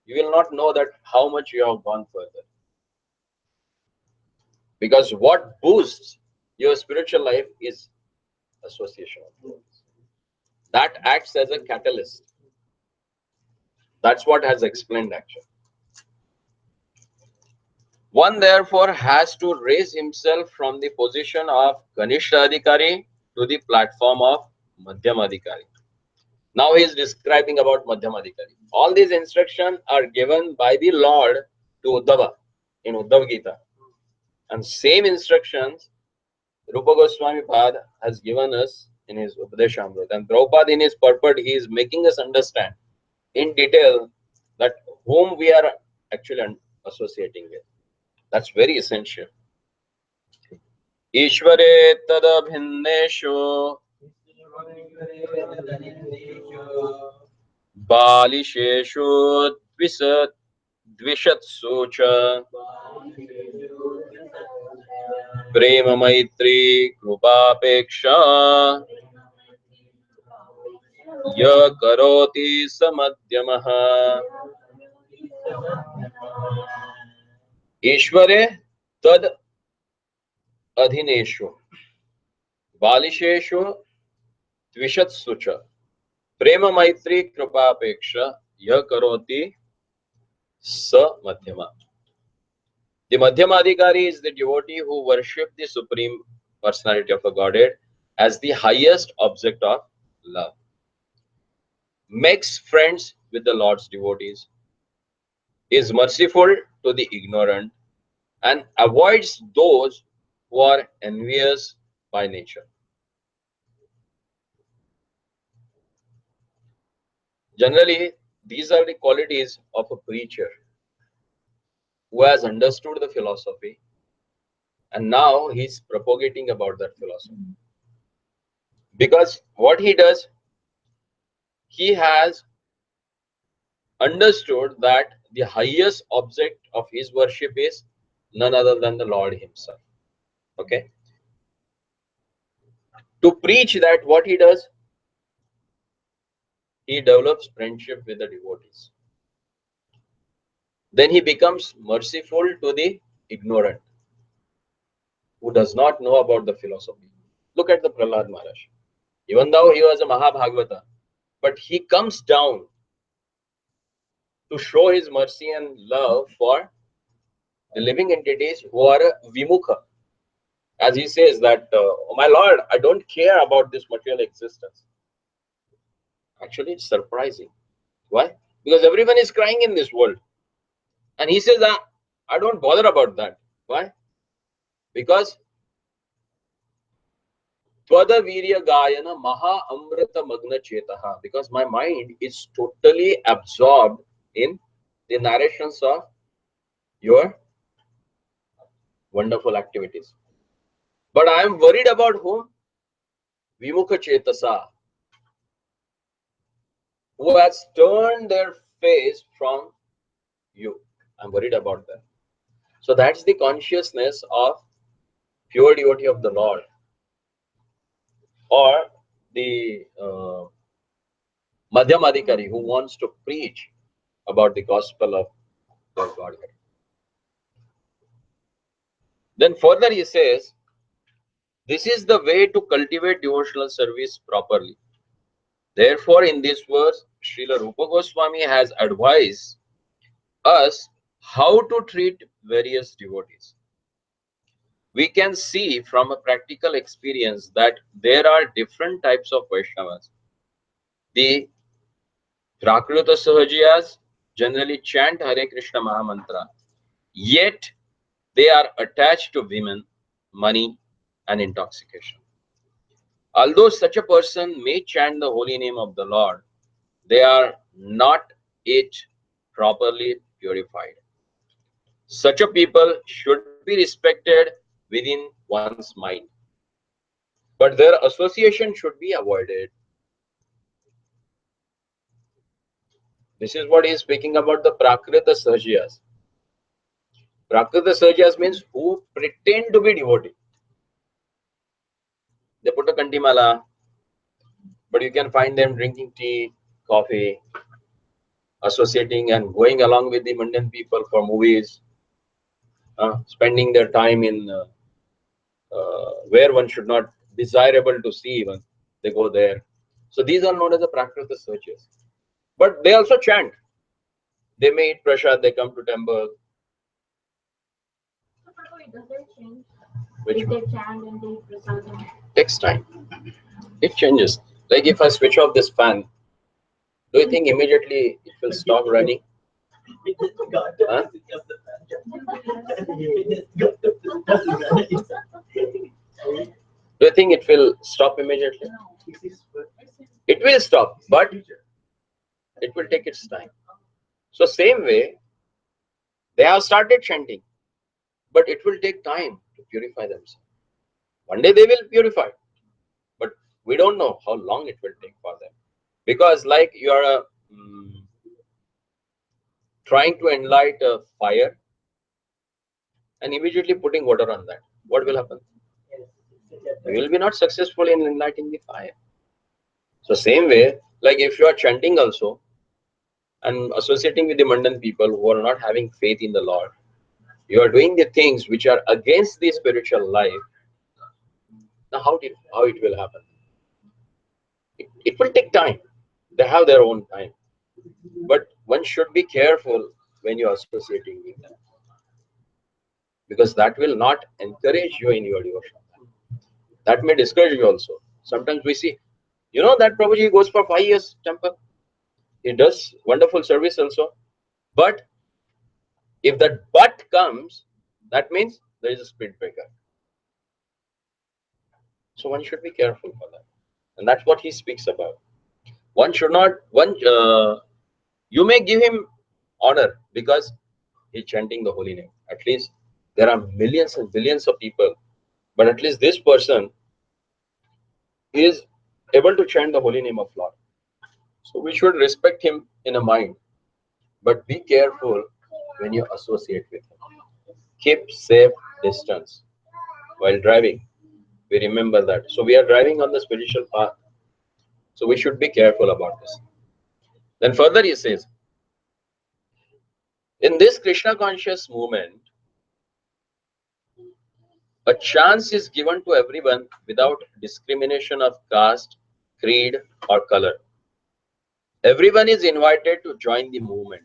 Speaker 1: You will not know that how much you have gone further. Because what boosts your spiritual life is association. That acts as a catalyst. That's what has explained actually. One therefore has to raise himself from the position of Kanishta Adhikari to the platform of Madhyam Adhikari. Now he is describing about Madhyam Adhikari. All these instructions are given by the Lord to Uddhava in Uddhava Gita. And same instructions Rupa Goswami Pad has given us in his Upadeshamrut. And Prabhupada in his purport, he is making us understand in detail that whom we are actually associating with. That's very essential. Ishvare tadabhinneshu balisheshu dvishatsu cha prema maitri krupapeksha ya karoti samadhyamaha. Ishvare tad adhineshu balisheshu tvishat sucha prema maitri kripa apeksha yah karoti sa madhyama. The Madhyamadhikari is the devotee who worship the Supreme Personality of a Godhead as the highest object of love, makes friends with the Lord's devotees, is merciful to the ignorant, and avoids those who are envious by nature. Generally, these are the qualities of a preacher who has understood the philosophy and now he's propagating about that philosophy. Because what he does, he has understood that the highest object of his worship is none other than the Lord himself. Okay, to preach that, what he does, he develops friendship with the devotees, then he becomes merciful to the ignorant who does not know about the philosophy. Look at the Prahlad Maharaj. Even though he was a Mahabhagavata, but he comes down to show his mercy and love for the living entities who are vimukha. As he says that, oh my Lord, I don't care about this material existence. Actually, it's surprising. Why? Because everyone is crying in this world. And he says, I don't bother about that. Why? Because Tvada Virya Gayana Maha Amrita Magna Chetaha. Because my mind is totally absorbed in the narrations of your wonderful activities. But I am worried about whom? Vimukha Chetasa, who has turned their face from you. I'm worried about them. So that's the consciousness of pure devotee of the Lord, or the Madhyamadikari who wants to preach about the gospel of the Godhead. Then further he says, this is the way to cultivate devotional service properly. Therefore, in this verse, Srila Rupa Goswami has advised us how to treat various devotees. We can see from a practical experience that there are different types of Vaishnavas. The Prakruta Sahajiyas generally chant Hare Krishna Mahamantra, yet they are attached to women, money, and intoxication. Although such a person may chant the holy name of the Lord, they are not yet properly purified. Such a people should be respected within one's mind, but their association should be avoided. This is what he is speaking about the Prakrita Sahajiyas. Prakrita Sahajiyas means who pretend to be devotee. They put a kantimala, but you can find them drinking tea, coffee, associating and going along with the mundane people for movies, spending their time in where one should not desirable to see even. They go there. So these are known as the Prakrita Sahajiyas. But they also chant. They may eat prasad, they come to temple.
Speaker 4: Does that change?
Speaker 1: Which
Speaker 4: If they chant and they prasadam?
Speaker 1: takes time. It changes. Like if I switch off this fan, do you think immediately it will stop running? Huh? Do you think it will stop immediately? It will stop, but it will take its time. So same way, they have started chanting, but it will take time to purify themselves. One day they will purify, but we don't know how long it will take for them. Because like you are trying to enlight a fire and immediately putting water on that, what will happen? You will be not successful in enlightening the fire. So same way, like if you are chanting also and associating with the mundane people who are not having faith in the Lord, you are doing the things which are against the spiritual life, now how it will happen? It will take time. They have their own time. But one should be careful when you are associating with them, because that will not encourage you in your devotion. That may discourage you also. Sometimes we see, that Prabhuji goes for 5 years temple. He does wonderful service also. But if that but comes, that means there is a spirit breaker. So one should be careful for that. And that's what he speaks about. One should not, you may give him honor because he's chanting the holy name. At least there are millions and billions of people, but at least this person is able to chant the holy name of Lord. So we should respect him in a mind, but be careful when you associate with him. Keep safe distance while driving. We remember that. So we are driving on the spiritual path. So we should be careful about this. Then further he says, in this Krishna conscious movement, a chance is given to everyone without discrimination of caste, creed, or color. Everyone is invited to join the movement.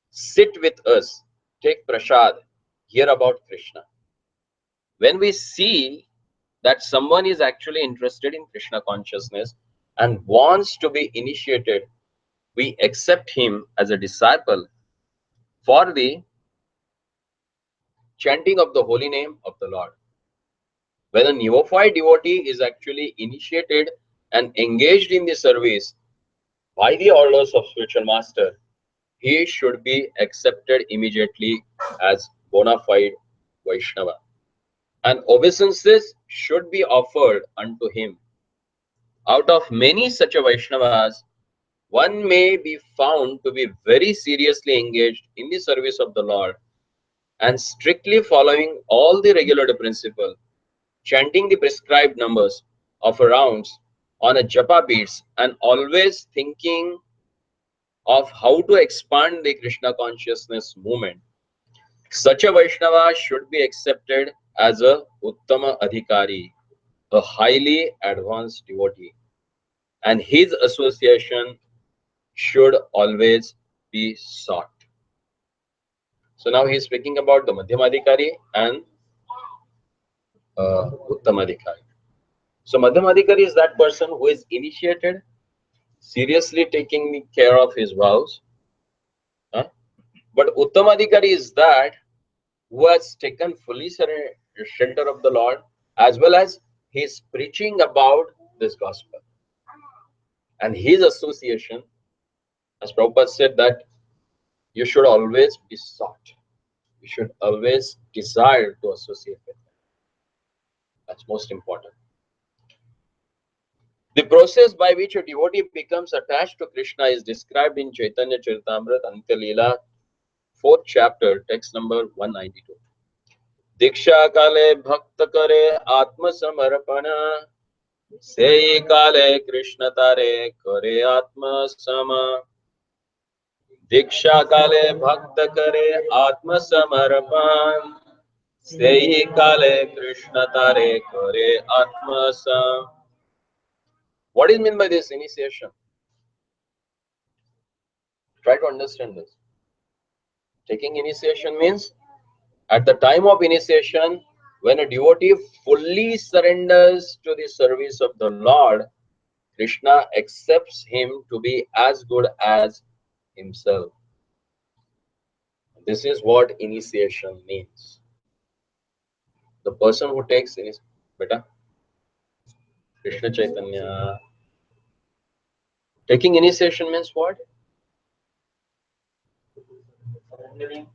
Speaker 1: Sit with us, take prasad, hear about Krishna. When we see that someone is actually interested in Krishna consciousness and wants to be initiated, we accept him as a disciple for the chanting of the holy name of the Lord. When a neophyte devotee is actually initiated and engaged in the service by the orders of spiritual master, he should be accepted immediately as bona fide Vaishnava. And obeisances should be offered unto him. Out of many such a Vaishnavas, one may be found to be very seriously engaged in the service of the Lord and strictly following all the regular principle, chanting the prescribed numbers of rounds on a japa beads, and always thinking of how to expand the Krishna consciousness movement. Such a Vaishnava should be accepted as a Uttama Adhikari, a highly advanced devotee, and his association should always be sought. So now he is speaking about the Madhyamadhikari and Uttamadhikari. So Madhyamadhikari is that person who is initiated, seriously taking care of his vows. Huh? But Uttamadhikari is that who has taken fully shelter of the Lord, as well as he is preaching about this gospel. And his association, as Prabhupada said, that you should always be sought. You should always desire to associate with him. That's most important. The process by which a devotee becomes attached to Krishna is described in Chaitanya Charitamrita Antya Leela, 4th chapter, text number 192. Diksha kale bhakta kare atma samarpana, sei kale Krishna tare kare atma sama. Diksha kale bhakta kare atma samarpan, sei kale Krishna tare kare atma sama. What is meant by this initiation? Try to understand this. Taking initiation means at the time of initiation, when a devotee fully surrenders to the service of the Lord, Krishna accepts him to be as good as himself. This is what initiation means. The person who takes beta, Krishna Chaitanya. Taking initiation means what?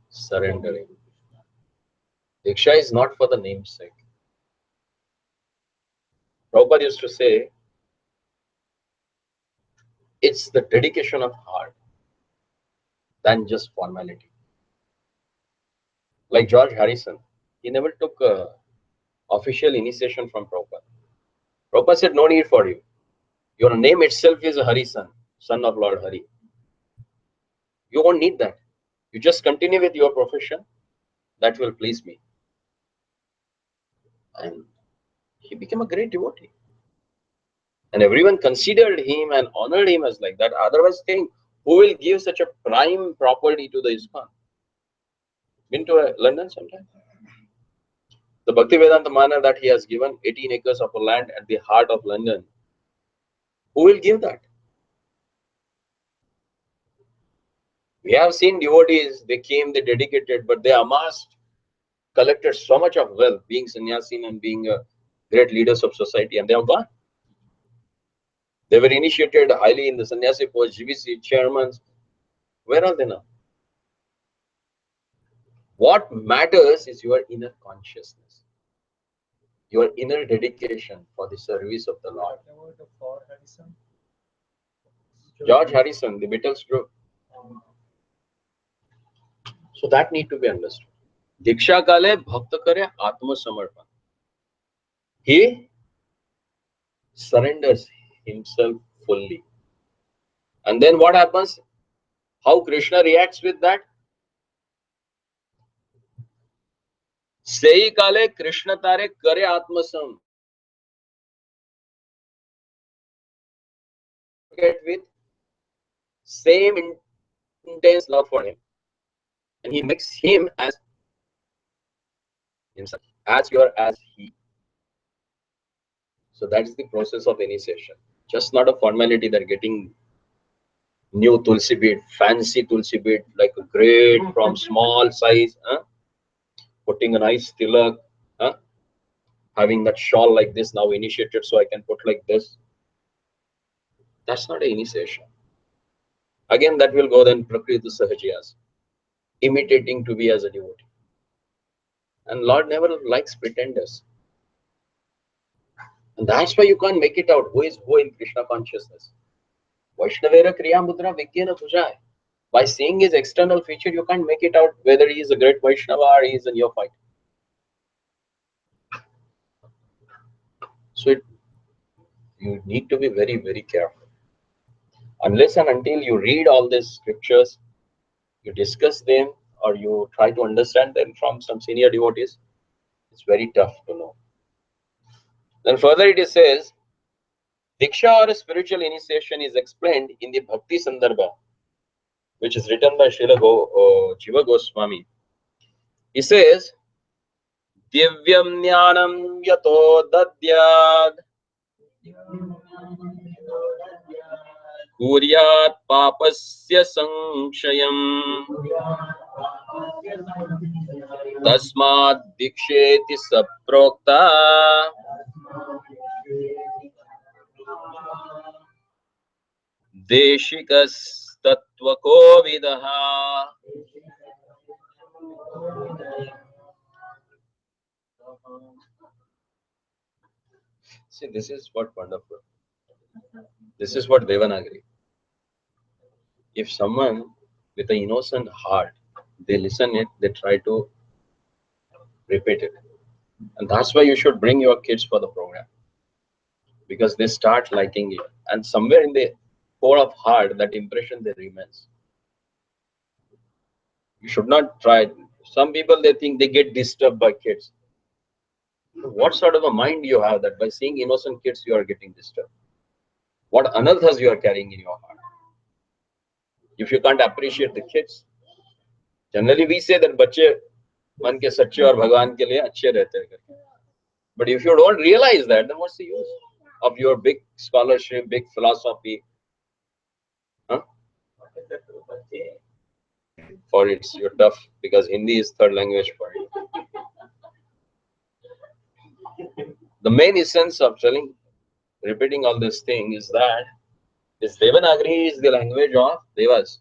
Speaker 1: Surrendering. Diksha is not for the namesake. Prabhupada used to say, it's the dedication of heart than just formality. Like George Harrison, he never took official initiation from Prabhupada. Prabhupada said, no need for you. Your name itself is Harrison, son of Lord Hari. You won't need that. You just continue with your profession that will please me. And he became a great devotee. And everyone considered him and honored him as like that. Otherwise, think who will give such a prime property to the Iskcon? Been to London sometime? The Bhaktivedanta manner that he has given 18 acres of land at the heart of London. Who will give that? We have seen devotees, they came, they dedicated, but they amassed, collected so much of wealth, being sannyasin and being great leaders of society, and they are gone. They were initiated highly in the sannyasi post, GVC, chairmen. Where are they now? What matters is your inner consciousness, your inner dedication for the service of the Lord. George Harrison, the Beatles group. So that need to be understood. Diksha kale bhakta kare atma samarpan. He surrenders himself fully. And then what happens? How Krishna reacts with that? Sei kale Krishna tare kare atmasam. Get with same intense love for him. And he makes him as himself, as you are as he. So that is the process of initiation. Just not a formality that getting new tulsi bead, fancy tulsi bead, like a great from small size, putting a nice tilak, having that shawl like this now initiated so I can put like this. That's not an initiation. Again, that will go then Prakriti Sahajiyas, imitating to be as a devotee. And Lord never likes pretenders. And that's why you can't make it out who is who in Krishna consciousness. Vaishnavera Kriya Mudra Vikyena Pujai. By seeing his external feature, you can't make it out whether he is a great Vaishnava or he is a neophyte. So you need to be very, very careful. Unless and until you read all these scriptures, you discuss them, or you try to understand them from some senior devotees, it's very tough to know. Then further it says, Diksha or spiritual initiation is explained in the Bhakti Sandarbha, which is written by Srila Jiva Goswami. He says, Divyam Jnanam Yato Dadyad Kuryat Papasya Sankshayam Tasmad Diksheti Saprokta Deshikas Tatvako Vidaha. See, this is what wonderful. This is what Devanagari. If someone with an innocent heart, they listen it, they try to repeat it. And that's why you should bring your kids for the program. Because they start liking it. And somewhere in the core of heart, that impression they remains. You should not try. Some people, they think they get disturbed by kids. What sort of a mind you have that by seeing innocent kids, you are getting disturbed? What anarthas you are carrying in your heart? If you can't appreciate the kids. Generally, we say that बच्चे मन के सच्चे और भगवान के लिए अच्छे रहते हैं करके. But if you don't realize that, then what's the use of your big scholarship, big philosophy? Huh? For it's you're tough because Hindi is third language for you. The main essence of repeating all this thing is that this Devanagari is the language of Devas.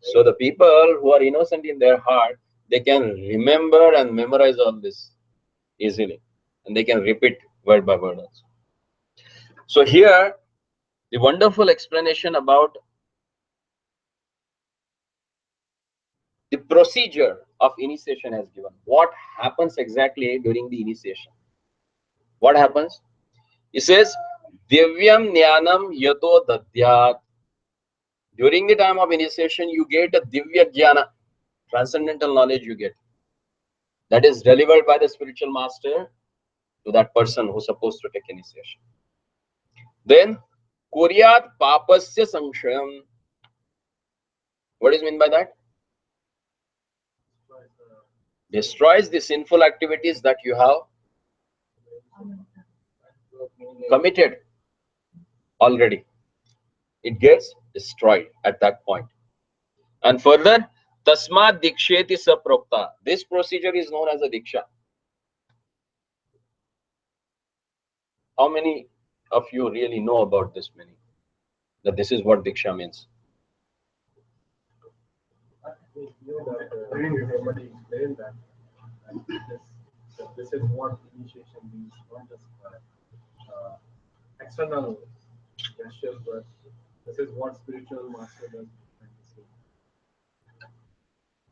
Speaker 1: So the people who are innocent in their heart, they can remember and memorize all this easily. And they can repeat word by word also. So here, the wonderful explanation about the procedure of initiation has given. What happens exactly during the initiation? What happens? It says, Divyam Jnanam Yato Dadyat. During the time of initiation, you get a Divya Jnana. transcendental knowledge you get. That is delivered by the spiritual master to that person who's supposed to take initiation. Then, Kuryat Papasya Sanshayam. What is meant by that? Destroys the sinful activities that you have committed already. It gets destroyed at that point. And further, Tasmat Diksheti Saprokta. This procedure is known as a Diksha. How many of you really know about this meaning? That this is what Diksha means?
Speaker 3: Somebody explained that this is what initiation means, not just external gestures, but this is what spiritual master does.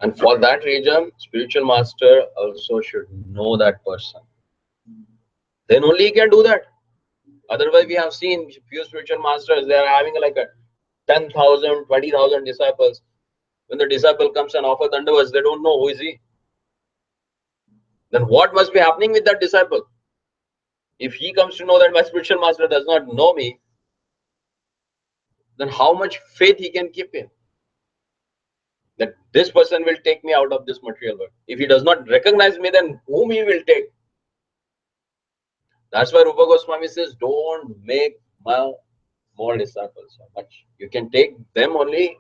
Speaker 1: And for that reason, spiritual master also should know that person. Then only he can do that. Otherwise, we have seen few spiritual masters, they are having like a 10,000, 20,000 disciples. When the disciple comes and offers dandavats, they don't know who is he. Then what must be happening with that disciple? If he comes to know that my spiritual master does not know me, then how much faith he can keep in? That this person will take me out of this material world. If he does not recognize me, then whom he will take? That's why Rupa Goswami says, don't make more disciples so much. You can take them only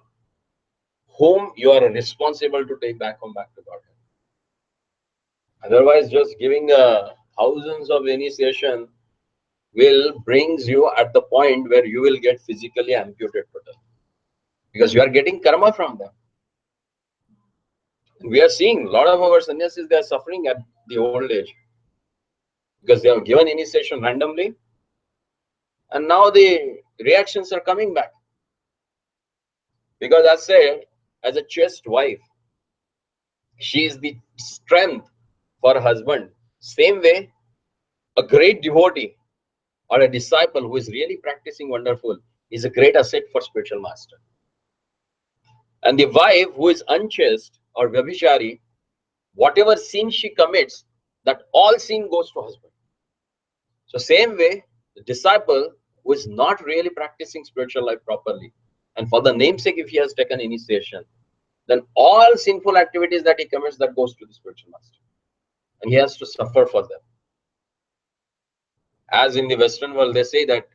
Speaker 1: whom you are responsible to take back to Godhead. Otherwise, just giving thousands of initiation will brings you at the point where you will get physically amputated totally. Because you are getting karma from them. And we are seeing a lot of our sannyasis, they are suffering at the old age. Because they have given initiation randomly. And now the reactions are coming back. Because I say, as a chaste wife, she is the strength for her husband. Same way, a great devotee or a disciple who is really practicing wonderful is a great asset for spiritual master. And the wife who is unchaste or vyabhichari, whatever sin she commits, that all sin goes to husband. So same way, the disciple who is not really practicing spiritual life properly, and for the namesake if he has taken initiation, then all sinful activities that he commits, that goes to the spiritual master. And he has to suffer for them. As in the Western world, they say that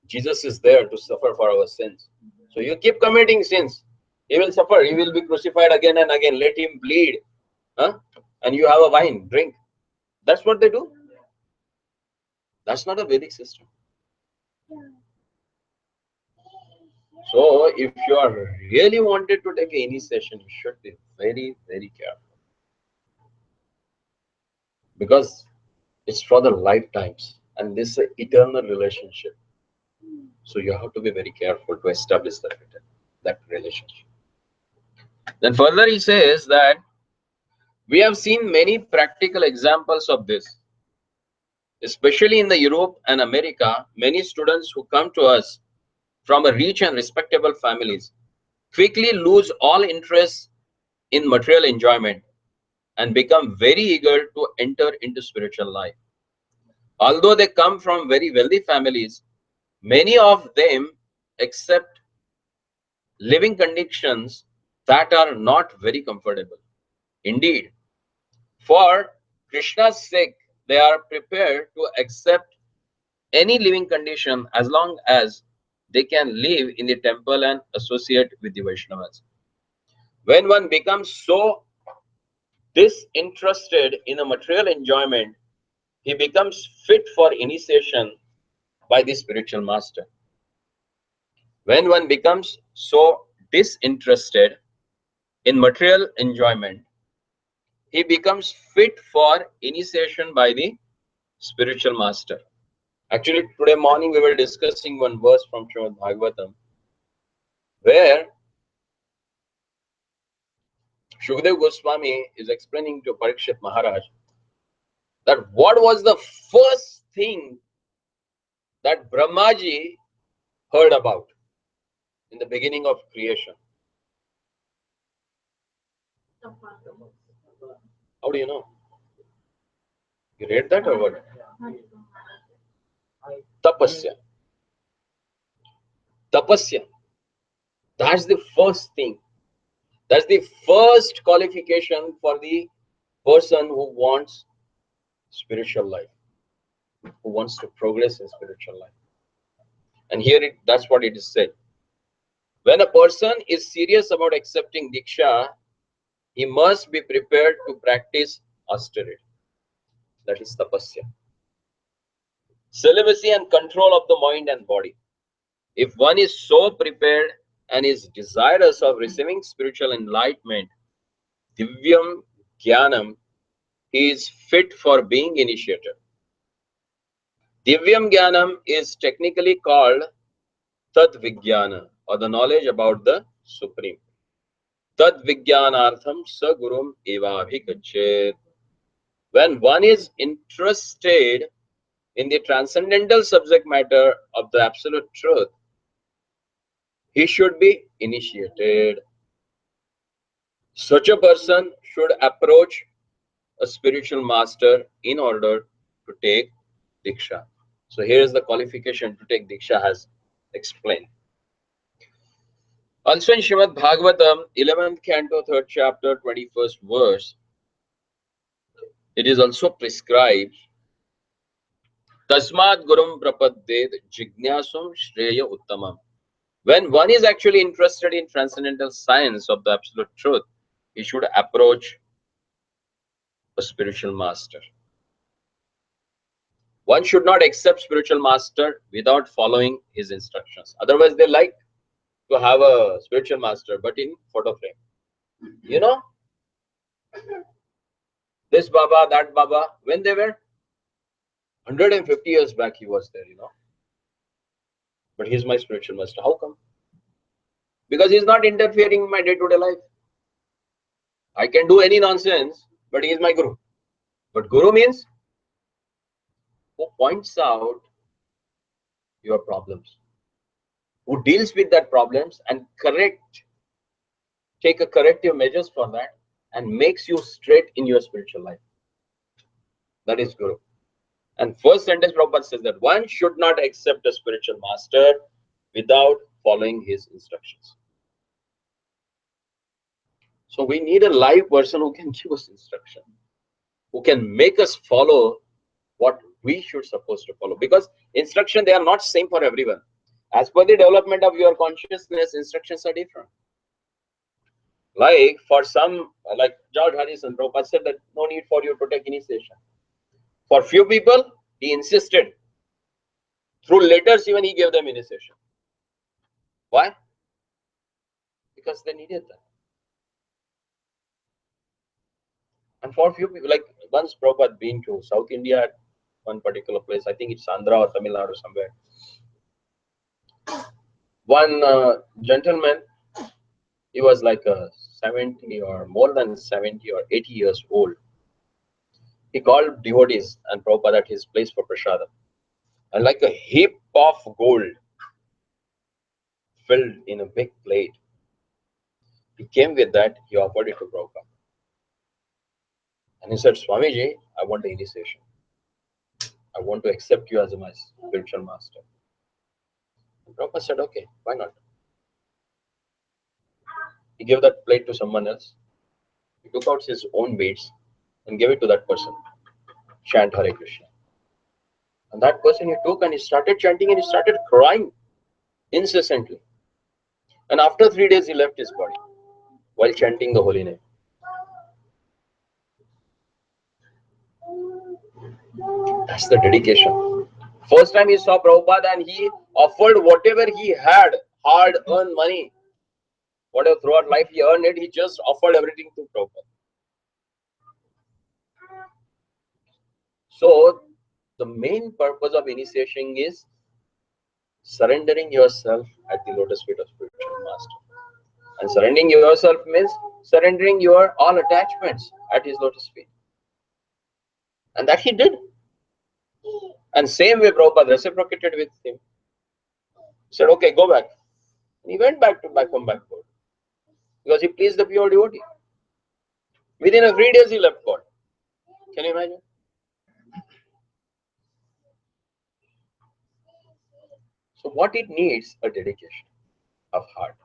Speaker 1: Jesus is there to suffer for our sins. So you keep committing sins, he will suffer, he will be crucified again and again, let him bleed. Huh? And you have a wine, drink. That's what they do. That's not a Vedic system. So if you are really wanted to take any session, you should be very, very careful. Because it's for the lifetimes and this is an eternal relationship. So you have to be very careful to establish that relationship. Then further he says that we have seen many practical examples of this. Especially in the Europe and America, many students who come to us from a rich and respectable families quickly lose all interest in material enjoyment and become very eager to enter into spiritual life. Although they come from very wealthy families, many of them accept living conditions that are not very comfortable. Indeed, for Krishna's sake, they are prepared to accept any living condition as long as they can live in the temple and associate with the Vaishnavas. When one becomes so disinterested in a material enjoyment, he becomes fit for initiation by the spiritual master. When one becomes so disinterested in material enjoyment, he becomes fit for initiation by the spiritual master. Actually, today morning we were discussing one verse from Srimad Bhagavatam, where Shukdev Goswami is explaining to Parikshit Maharaj that what was the first thing that Brahmaji heard about in the beginning of creation. How do you know? You read that or what? Tapasya. Tapasya. That's the first thing. That's the first qualification for the person who wants spiritual life, who wants to progress in spiritual life. And here that's what it is said. When a person is serious about accepting Diksha, he must be prepared to practice austerity. That is tapasya. Celibacy and control of the mind and body. If one is so prepared and is desirous of receiving spiritual enlightenment, divyam jnanam, he is fit for being initiated. Divyam jnanam is technically called Tat Vijnana, or the knowledge about the Supreme. Tad Vijnanartham Sa Gurum Evabhikachet. When one is interested in the transcendental subject matter of the absolute truth, he should be initiated. Such a person should approach a spiritual master in order to take Diksha. So here is the qualification to take Diksha as explained. Also in Srimad Bhagavatam, 11th canto, 3rd chapter, 21st verse, it is also prescribed, Tasmat Gurum Prapadded Jignasum Shreya Uttamam. When one is actually interested in transcendental science of the absolute truth, he should approach a spiritual master. One should not accept spiritual master without following his instructions. Otherwise, they like to have a spiritual master, but in photo frame. You know, this Baba, that Baba, when they were 150 years back, he was there, But he's my spiritual master. How come? Because he's not interfering in my day-to-day life. I can do any nonsense, but he is my Guru. But Guru means who points out your problems, who deals with that problems and take a corrective measures for that and makes you straight in your spiritual life. That is Guru. And first sentence Prabhupada says that one should not accept a spiritual master without following his instructions. So we need a live person who can give us instruction, who can make us follow what we should supposed to follow. Because instruction, they are not same for everyone. As per the development of your consciousness, instructions are different. Like for some, like George Harrison, Prabhupada said that no need for you to take initiation. For few people, he insisted. Through letters, even he gave them initiation. Why? Because they needed that. And for few people, like once Prabhupada been to South India at one particular place, I think it's Andhra or Tamil Nadu somewhere. One gentleman, he was like 70 or more than 70 or 80 years old. He called devotees and Prabhupada at his place for prasadam. And like a heap of gold filled in a big plate, he came with that, he offered it to Prabhupada. And he said, Swamiji, I want the initiation. I want to accept you as my spiritual master. And Prabhupada said, okay, why not? He gave that plate to someone else. He took out his own beads and gave it to that person. Chant Hare Krishna. And that person he took and he started chanting and he started crying incessantly. And after 3 days, he left his body while chanting the holy name. That's the dedication. First time he saw Prabhupada and he offered whatever he had, hard-earned money. Whatever throughout life he earned it, he just offered everything to Prabhupada. So, the main purpose of initiation is surrendering yourself at the lotus feet of spiritual master. And surrendering yourself means surrendering your all attachments at his lotus feet. And that he did. And same way Prabhupada reciprocated with him. He said, okay, go back. And he went back from backward. Because he pleased the pure devotee. Within a 3 days, he left God. Can you imagine? So what it needs? A dedication of heart.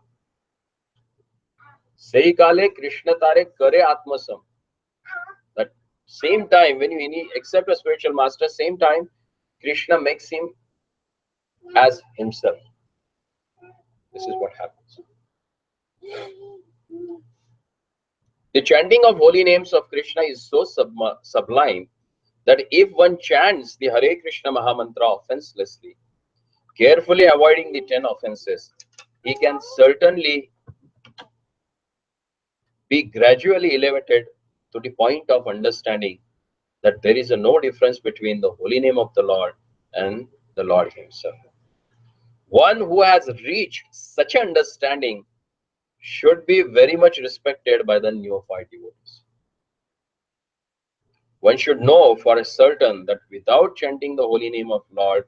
Speaker 1: Sei kale Krishna tare kare atmasam. That same time when you accept a spiritual master, same time Krishna makes him as himself. This is what happens. The chanting of holy names of Krishna is so sublime that if one chants the Hare Krishna Mahamantra offenselessly, carefully avoiding the 10 offenses, he can certainly be gradually elevated to the point of understanding that there is no difference between the holy name of the Lord and the Lord himself. One who has reached such understanding should be very much respected by the neophyte devotees. One should know for a certain that without chanting the holy name of Lord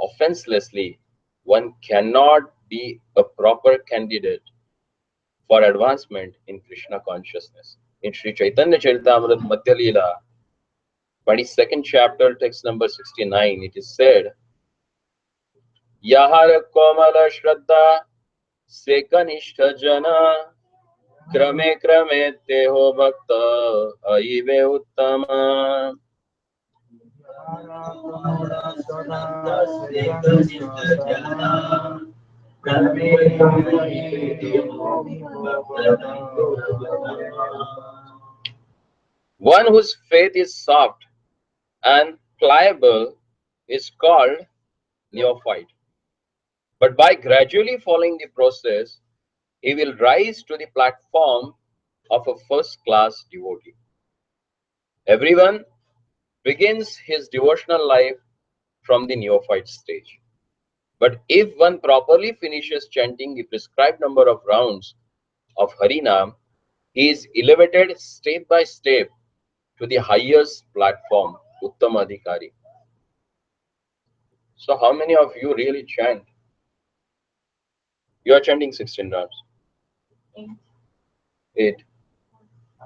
Speaker 1: offenselessly, one cannot be a proper candidate for advancement in Krishna consciousness. In Sri Chaitanya Charitamrita Madhya Leela, 22nd chapter, text number 69, it is said, Yahar Komala Shraddha Sekanishta Jana Krame Krame Teho Bhakta Aive Uttama. One whose faith is soft and pliable is called neophyte. But by gradually following the process, he will rise to the platform of a first-class devotee. Everyone begins his devotional life from the neophyte stage. But if one properly finishes chanting the prescribed number of rounds of Harinam, he is elevated step by step to the highest platform, Uttama Adhikari. So how many of you really chant? You are chanting 16 rounds. 8.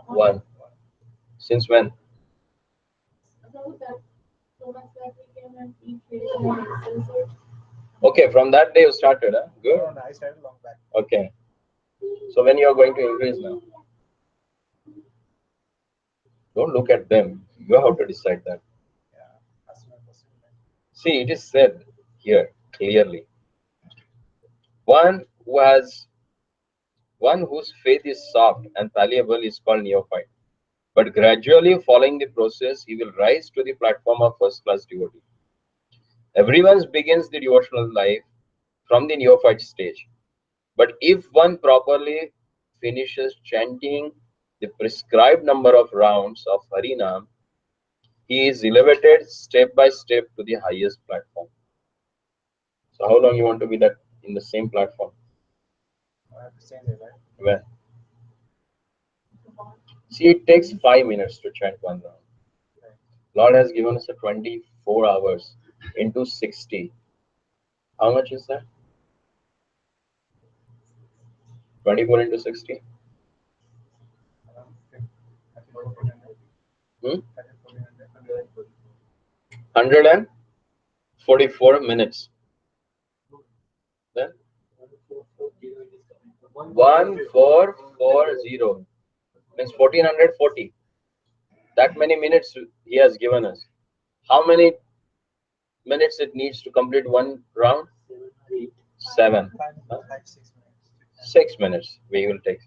Speaker 1: 1. Since when? Okay, from that day you started, huh? Good.
Speaker 3: No, I started long back.
Speaker 1: Okay. So when you are going to increase now? Don't look at them. You have to decide that.
Speaker 3: Yeah, as soon as possible.
Speaker 1: See, it is said here clearly. One whose faith is soft and palliable is called neophyte. But gradually following the process, he will rise to the platform of first-class devotee. Everyone begins the devotional life from the neophyte stage. But if one properly finishes chanting the prescribed number of rounds of Harinam, he is elevated step by step to the highest platform. So how long you want to be that in the same platform?
Speaker 3: I have to change it, right?
Speaker 1: When? See, it takes 5 minutes to chant one round.
Speaker 3: Right.
Speaker 1: Lord has given us a 24 hours into 60. How much is that? 24 into 60?
Speaker 3: Around 1400.
Speaker 1: Hmm?
Speaker 3: 1400.
Speaker 1: 144 minutes. Then 1440 means 1440. That many minutes he has given us. How many minutes it needs to complete one round? 7. 6 minutes we will take.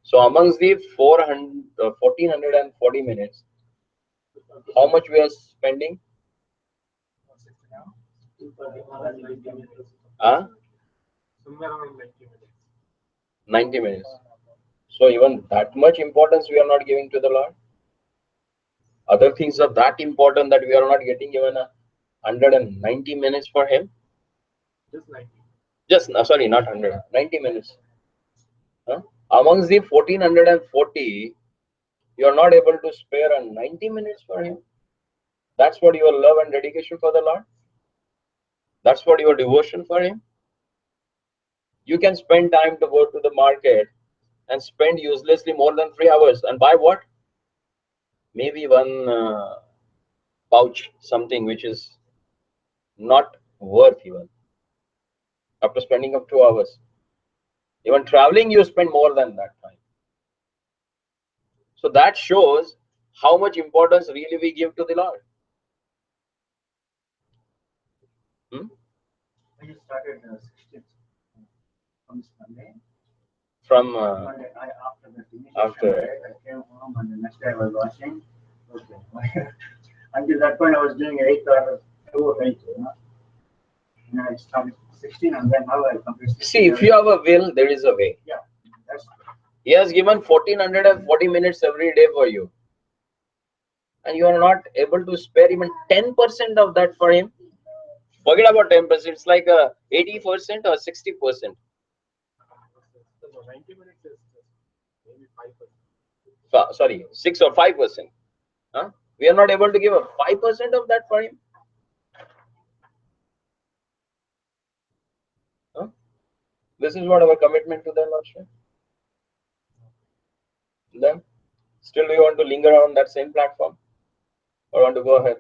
Speaker 1: So amongst the 1440 minutes, how much we are spending? Huh?
Speaker 3: Somewhere around 90 minutes.
Speaker 1: 90 minutes. So even that much importance we are not giving to the Lord. Other things are that important that we are not getting even 190 minutes for Him.
Speaker 3: Just 90.
Speaker 1: Just sorry, not 100. 90 minutes. Huh? Amongst the 1440, you are not able to spare 90 minutes for Him. That's what your love and dedication for the Lord. That's what your devotion for Him. You can spend time to go to the market and spend uselessly more than 3 hours and buy what? Maybe one pouch, something which is not worth even after spending up 2 hours. Even traveling, you spend more than that time. So that shows how much importance really we give to the Lord.
Speaker 2: When you started 16th on Sunday,
Speaker 1: From
Speaker 2: Monday, after the finish,
Speaker 1: after
Speaker 2: I came home and the next day I was watching. Okay. Until that point, I was doing 8 or 2 or 8. And I started 16 and then now I completed 16.
Speaker 1: see, if you have a will, there is a way.
Speaker 2: Yeah, that's
Speaker 1: He has given 1440 minutes every day for you, and you are not able to spare even 10% of that for him. Forget about 10%. It's like 80% or 60%.
Speaker 3: 90 minutes is just maybe 5%.
Speaker 1: Sorry, 6 or 5%. Huh? We are not able to give a 5% of that for him. Huh? This is what our commitment to the Lordship. Then, still, do you want to linger on that same platform, or want to go ahead?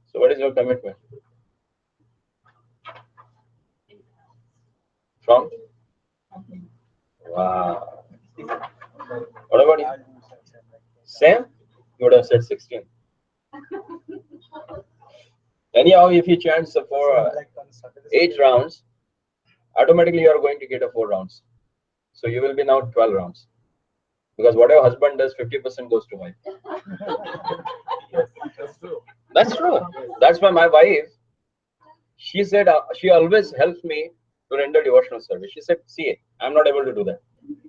Speaker 1: So, what is your commitment? From? Wow. What about you? Same? You would have said 16. Anyhow, if he chants for 8 rounds, automatically you are going to get a 4 rounds. So you will be now 12 rounds. Because whatever husband does, 50% goes to wife.
Speaker 3: That's true.
Speaker 1: That's true. That's why my wife, she said, she always helps me to render devotional service. She said, see, I'm not able to do that.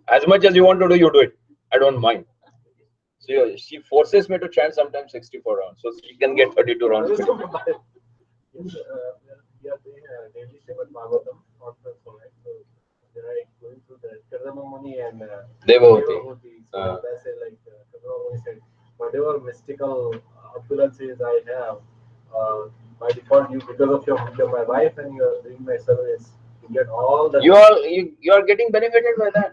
Speaker 1: As much as you want to do, you do it. I don't mind. So she forces me to chant sometimes 64 rounds. So she can get 32 rounds.
Speaker 3: We are doing a daily Srimad Bhagavatam conference, right? So they're like going through the Kadamamuni and
Speaker 1: Devotee.
Speaker 3: So that's it, like Kadamamuni said, whatever mystical opulences I have, by default, because of you're my wife and you're doing my service, you get all the.
Speaker 1: You are getting benefited by that.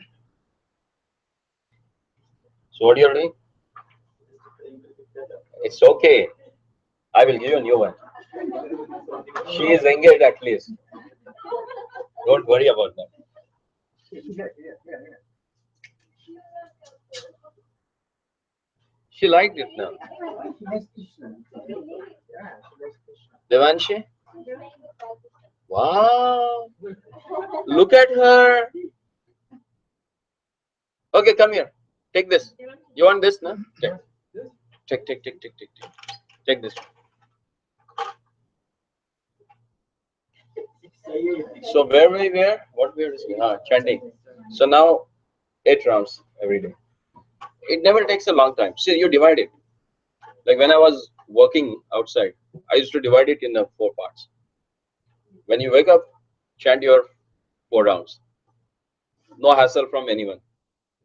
Speaker 1: So what you are doing? It's okay. I will give you a new one. She is engaged at least. Don't worry about that. She liked it now. Devanshi? Wow. Look at her. Okay, come here. Take this. You want this, no? Take. Take this. So where we were? What we were discussing? Chanting. So now 8 rounds every day. It never takes a long time. See, you divide it. Like when I was working outside, I used to divide it in 4 parts. When you wake up, chant your 4 rounds. No hassle from anyone.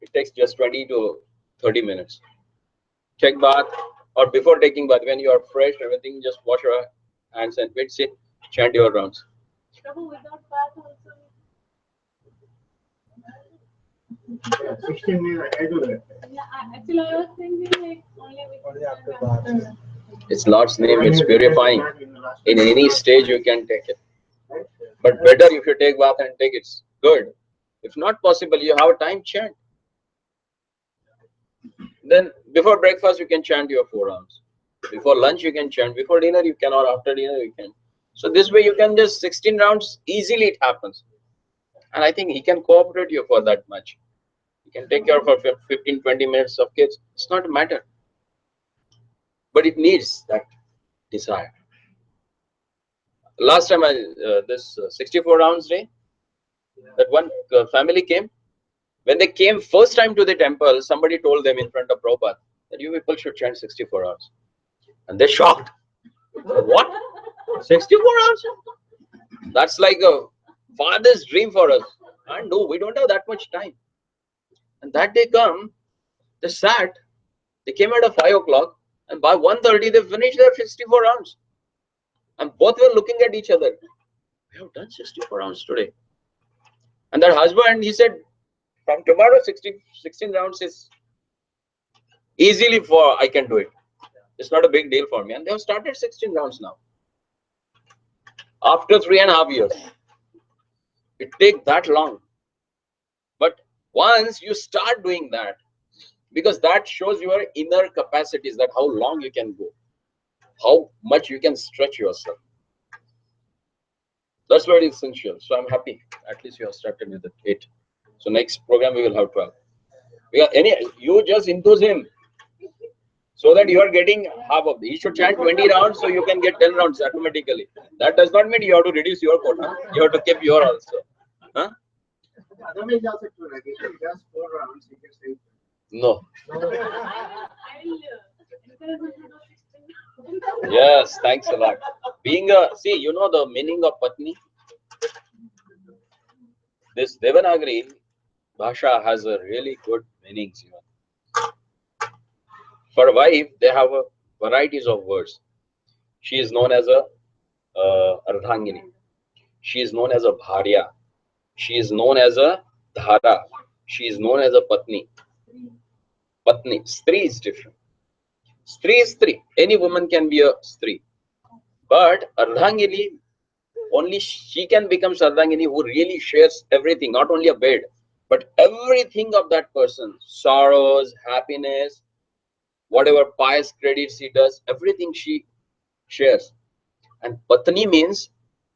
Speaker 1: It takes just 20 to 30 minutes. Take bath, or before taking bath, when you are fresh, everything, just wash your hands and feet, sit, chant your rounds.
Speaker 4: Trouble without bath also.
Speaker 2: 16 minutes I do that.
Speaker 4: Yeah, actually I was thinking like only
Speaker 3: after bath.
Speaker 1: It's Lord's name, it's purifying. In any stage you can take it. But better if you take bath and take it's good. If not possible, you have time, chant. Then before breakfast you can chant your 4 rounds. Before lunch you can chant. Before dinner you can, or after dinner you can. So this way you can just 16 rounds, easily it happens. And I think he can cooperate you for that much. He can take care for 15-20 minutes of kids. It's not a matter. But it needs that desire. Last time this 64 rounds day, that one family came. When they came first time to the temple, somebody told them in front of Prabhupada that you people should chant 64 hours. And they're shocked. What? 64 hours? That's like a father's dream for us. And no, we don't have that much time. And that day come, they sat, they came at 5 o'clock, and by 1:30 they finished their 64 rounds. And both were looking at each other. We have done 64 rounds today. And that husband, he said, From tomorrow, 16 rounds is easily for I can do it. It's not a big deal for me. And they have started 16 rounds now. After 3.5 years. It takes that long. But once you start doing that, because that shows your inner capacities, that how long you can go, how much you can stretch yourself. That's very essential. So I'm happy. At least you have started with 8. So next program we will have 12. You just enthuse him so that you are getting half of the. He should chant 20 rounds so you can get 10 rounds automatically. That does not mean you have to reduce your quota. You have to keep your also. Huh?
Speaker 2: Other means also true. Like if he does 4 rounds, he gets 8.
Speaker 1: No.
Speaker 4: I'll encourage him to do 16.
Speaker 1: Yes, thanks a lot. Being a, see, you know the meaning of Patni? This Devanagari Bhasha has a really good meanings even. For wife, they have a varieties of words. She is known as a Ardhangini. She is known as a Bharya. She is known as a Dhara. She is known as a Patni. Patni. Stri is different. Stri is Stri. Any woman can be a Stri. But Ardhangini, only she can become Ardhangini who really shares everything, not only a bed, but everything of that person. Sorrows, happiness, whatever pious credits he does, everything she shares. And Patni means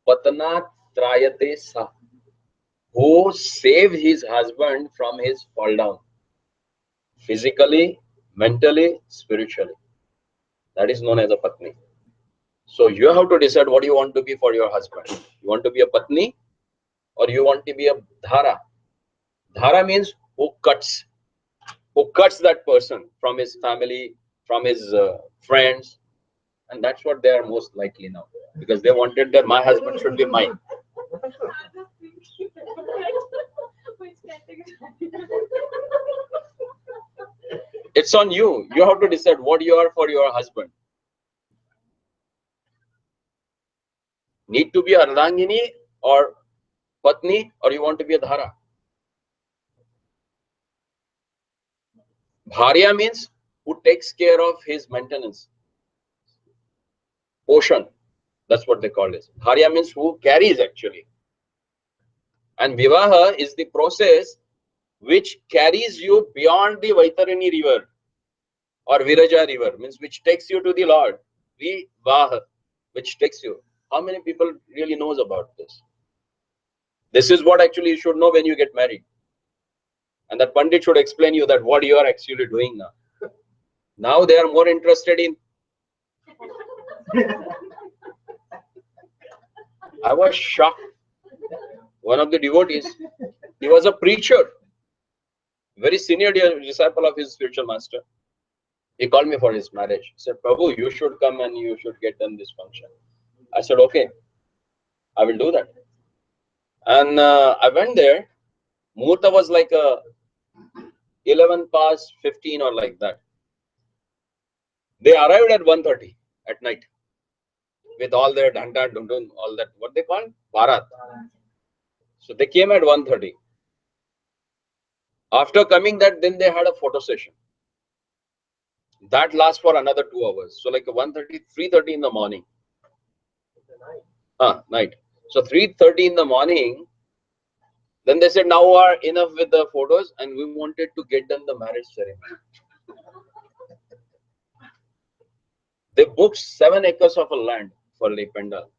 Speaker 1: Patana Trayate Sa, who saved his husband from his fall down, physically, mentally, spiritually. That is known as a Patni. So you have to decide what you want to be for your husband. You want to be a Patni or you want to be a Dhara. Dhara means who cuts that person from his family, from his friends. And that's what they are most likely now. Because they wanted that my husband should be mine.
Speaker 4: Which category?
Speaker 1: It's on you. You have to decide what you are for your husband. Need to be a Ardhangini or Patni, or you want to be a Dhara. Bharya means who takes care of his maintenance. Poshan. That's what they call it. Bharya means who carries actually. And Vivaha is the process which carries you beyond the Vaitarini river or Viraja river, means which takes you to the Lord. Vivaha, which takes you. How many people really knows about this? This is what actually you should know when you get married. And that Pandit should explain you that what you are actually doing now. Now they are more interested in. I was shocked. One of the devotees, he was a preacher, very senior disciple of his spiritual master. He called me for his marriage. He said, Prabhu, you should come and you should get done this function. I said, okay, I will do that. And I went there. Muhurta was like 11 past 15 or like that. They arrived at 1:30 at night with all their dhanda, dundun, all that, what they call Bharat. So they came at 1:30. After coming that, then they had a photo session. That lasts for another 2 hours. So like 1:30, 3:30 in the morning. Night. So 3:30 in the morning, then they said, now are enough with the photos and we wanted to get done the marriage ceremony. They booked 7 acres of a land for the pandal.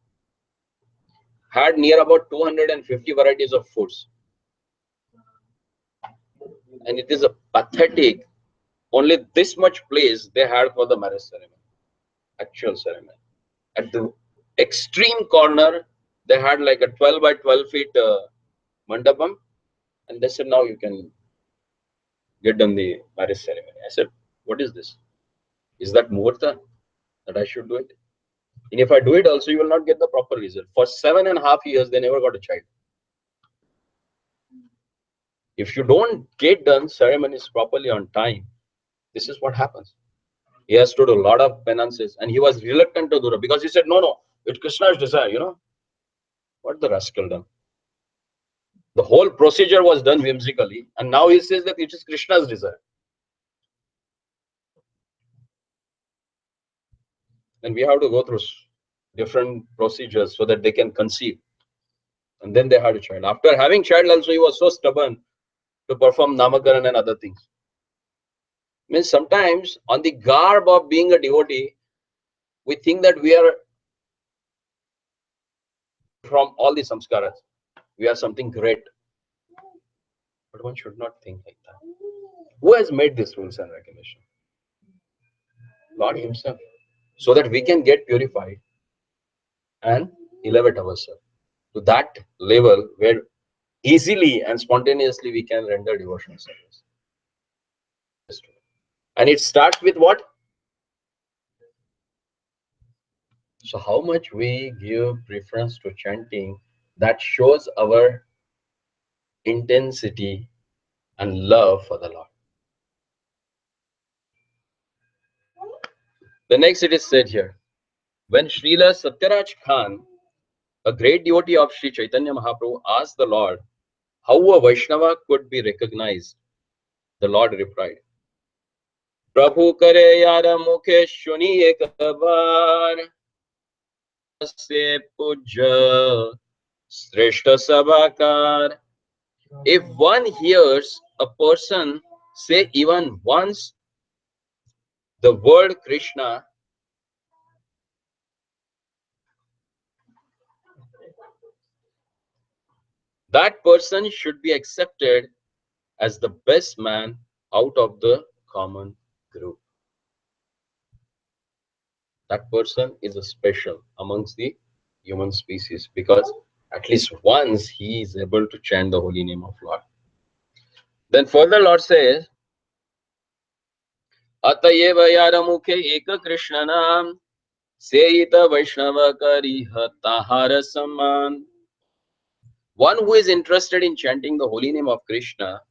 Speaker 1: Had near about 250 varieties of foods. And it is a pathetic, only this much place they had for the marriage ceremony, actual ceremony. At the extreme corner, they had like a 12 by 12 feet mandapam, and they said, now you can get done the marriage ceremony. I said, what is this? Is that muhurta that I should do it? And if I do it also, you will not get the proper result. For 7.5 years, they never got a child. If you don't get done ceremonies properly on time, this is what happens. He has to do a lot of penances, and he was reluctant to do it because he said, no, it's Krishna's desire, What the rascal done? The whole procedure was done whimsically, and now he says that it is Krishna's desire. And we have to go through different procedures so that they can conceive. And then they had a child. After having child also, he was so stubborn to perform namakaran and other things. Means sometimes on the garb of being a devotee, we think that we are from all the samskaras. We are something great. But one should not think like that. Who has made these rules and regulations? Lord Himself. So that we can get purified and elevate ourselves to that level where easily and spontaneously we can render devotional service. And it starts with what? So how much we give preference to chanting, that shows our intensity and love for the Lord. The next it is said here, when Srila Satyaraj Khan, a great devotee of Sri Chaitanya Mahaprabhu, asked the Lord how a Vaishnava could be recognized, the Lord replied, Prabhu kare yara mukhe shuni ek baar se puja sreshta sabakar. If one hears a person say even once the word Krishna, that person should be accepted as the best man out of the common group. That person is a special amongst the human species because at least once he is able to chant the holy name of Lord. Then further Lord says, Atayeva yaramukhe eka Krishna nam seyita Vaishnava kariha tahara saman. One who is interested in chanting the holy name of Krishna,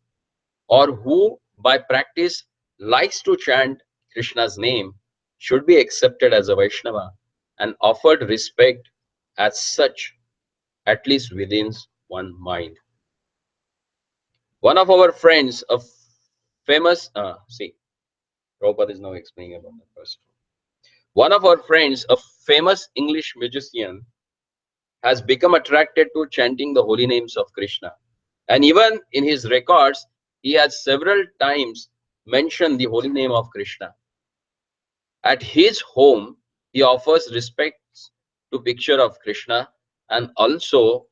Speaker 1: or who by practice likes to chant Krishna's name, should be accepted as a Vaishnava and offered respect as such, at least within one mind. One of our friends, a famous, Prabhupada is now explaining about that first. One of our friends, a famous English musician, has become attracted to chanting the holy names of Krishna. And even in his records, he has several times mentioned the holy name of Krishna. At his home, he offers respects to picture of Krishna and also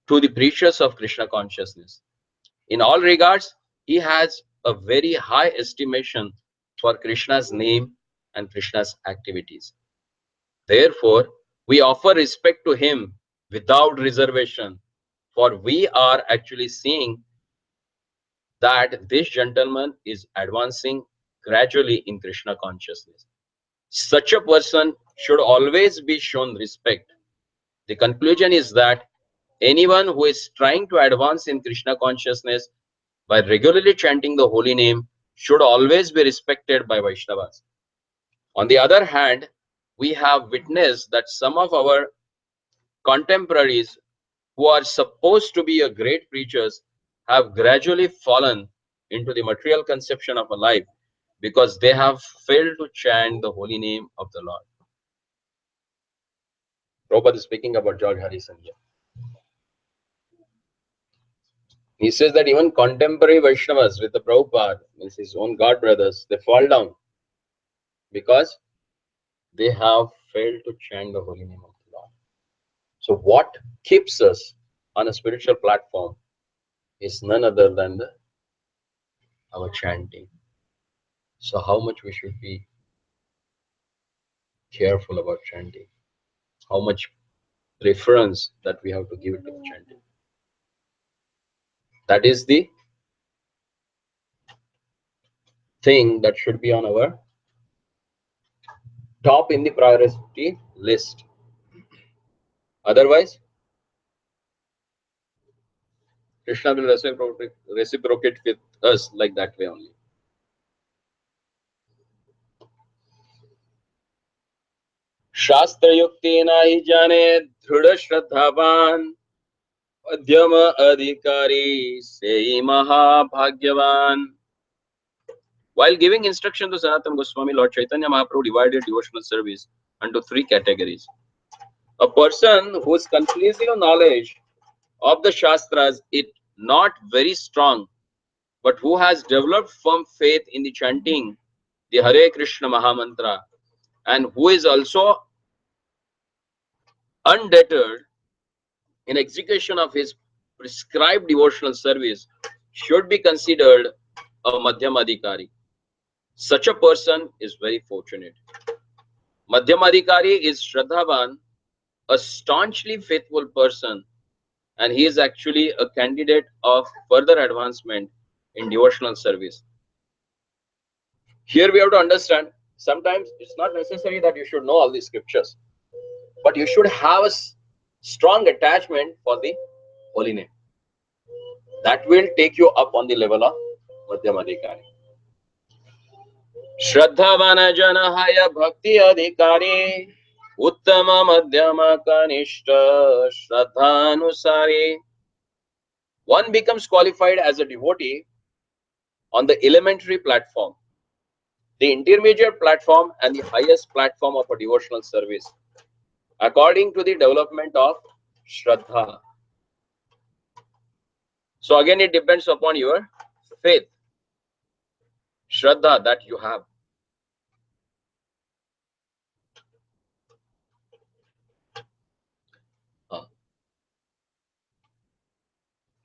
Speaker 1: to the preachers of Krishna consciousness. In all regards, he has a very high estimation for Krishna's name and Krishna's activities. Therefore, we offer respect to him without reservation, for we are actually seeing that this gentleman is advancing gradually in Krishna consciousness. Such a person should always be shown respect. The conclusion is that anyone who is trying to advance in Krishna consciousness by regularly chanting the holy name should always be respected by Vaishnavas. On the other hand, we have witnessed that some of our contemporaries who are supposed to be a great preachers have gradually fallen into the material conception of a life because they have failed to chant the holy name of the Lord. Prabhupada is speaking about George Harrison here. He says that even contemporary Vaishnavas with the Prabhupada, means his own God brothers, they fall down because they have failed to chant the holy name of the Lord. So what keeps us on a spiritual platform is none other than our chanting. So how much we should be careful about chanting, how much preference that we have to give it to chanting. That is the thing that should be on our top in the priority list. Otherwise, Krishna will reciprocate with us like that way only. शास्त्र युक्ति नाही जाने दृढ़ श्रद्धावान Madhyama Adhikari Sei Mahabhagyavan. While giving instruction to Sanatana Goswami, Lord Chaitanya Mahaprabhu divided devotional service into three categories. A person whose conclusive knowledge of the Shastras is not very strong, but who has developed firm faith in the chanting the Hare Krishna Mahamantra, and who is also undeterred in execution of his prescribed devotional service, should be considered a Madhyamadikari. Such a person is very fortunate. Madhyamadikari is Shraddhavan, a staunchly faithful person, and he is actually a candidate of further advancement in devotional service. Here we have to understand, sometimes it's not necessary that you should know all the scriptures, but you should have a strong attachment for the holy name. That will take you up on the level of Madhyamadikari. Shraddhavana Janahaya Bhakti Adhikari Uttama Madhyama Kanishta Shraddhanusari. One becomes qualified as a devotee on the elementary platform, the intermediate platform, and the highest platform of a devotional service, according to the development of Shraddha. So again, it depends upon your faith, Shraddha that you have.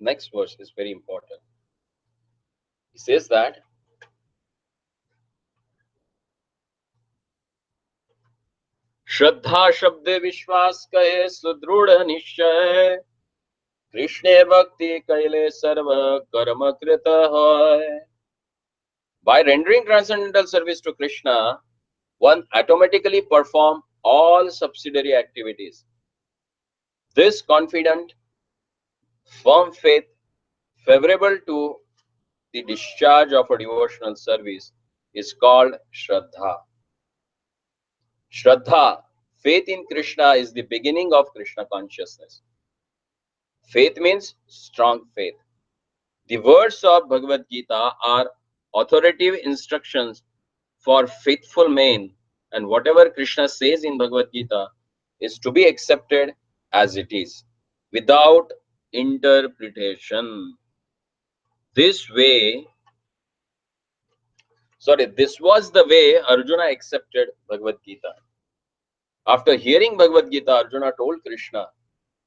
Speaker 1: Next verse is very important. He says that Shraddha Shabde Vishwas Kaye Sudruda Nishchay Krishne Bhakti Kaile Sarva Karma Krita Hoy. By rendering transcendental service to Krishna, one automatically performs all subsidiary activities. This confident, firm faith, favorable to the discharge of a devotional service, is called Shraddha. Shraddha, faith in Krishna, is the beginning of Krishna consciousness. Faith means strong faith. The words of Bhagavad Gita are authoritative instructions for faithful men, and whatever Krishna says in Bhagavad Gita is to be accepted as it is, without interpretation. This was the way Arjuna accepted Bhagavad Gita. After hearing Bhagavad Gita, Arjuna told Krishna,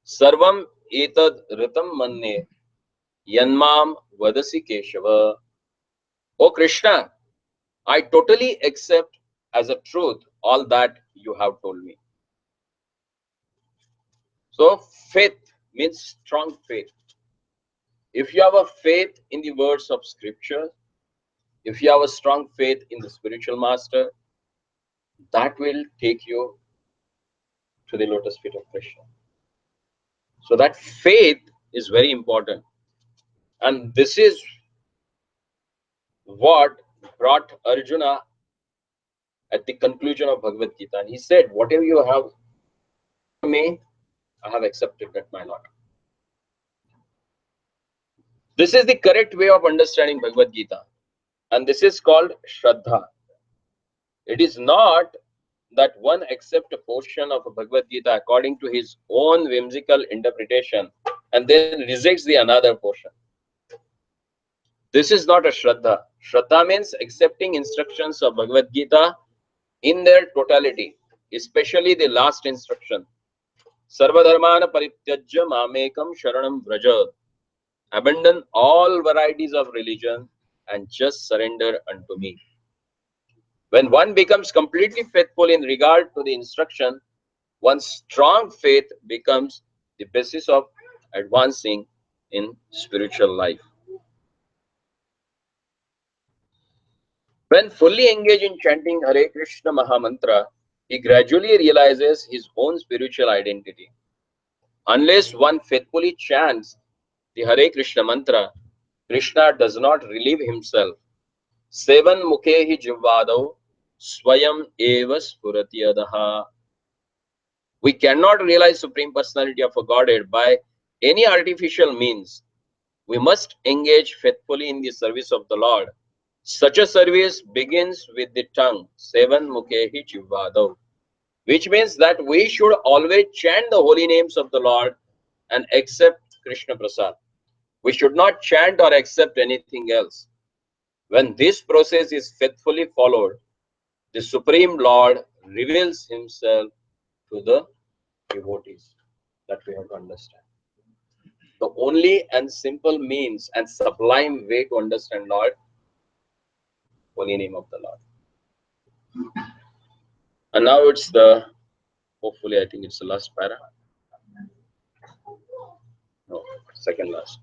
Speaker 1: Sarvam etad ritam manne yanmam vadasi Keshava. O Krishna, I totally accept as a truth all that you have told me. So faith means strong faith. If you have a faith in the words of scripture, if you have a strong faith in the spiritual master, that will take you to the lotus feet of Krishna. So that faith is very important. And this is what brought Arjuna at the conclusion of Bhagavad Gita. And he said, whatever you have to me, I have accepted that, my Lord. This is the correct way of understanding Bhagavad Gita. And this is called Shraddha. It is not that one accepts a portion of a Bhagavad Gita according to his own whimsical interpretation and then rejects the another portion. This is not a Shraddha. Shraddha means accepting instructions of Bhagavad Gita in their totality, especially the last instruction. Sarvadharmana parityajya mamekam sharanam vraja. Abandon all varieties of religion and just surrender unto me. When one becomes completely faithful in regard to the instruction, one's strong faith becomes the basis of advancing in spiritual life. When fully engaged in chanting Hare Krishna Mahamantra, he gradually realizes his own spiritual identity. Unless one faithfully chants the Hare Krishna mantra, Krishna does not relieve himself. Sevan mukhehi jivvadau swayam eva spurati adaha. We cannot realize Supreme Personality of a Godhead by any artificial means. We must engage faithfully in the service of the Lord. Such a service begins with the tongue, seven mukehi chivvadav, which means that we should always chant the holy names of the Lord and accept Krishna Prasad. We should not chant or accept anything else. When this process is faithfully followed, the Supreme Lord reveals himself to the devotees. That we have to understand. The only and simple means and sublime way to understand Lord, holy name of the Lord. And now it's the, hopefully I think it's the last para. No, second last.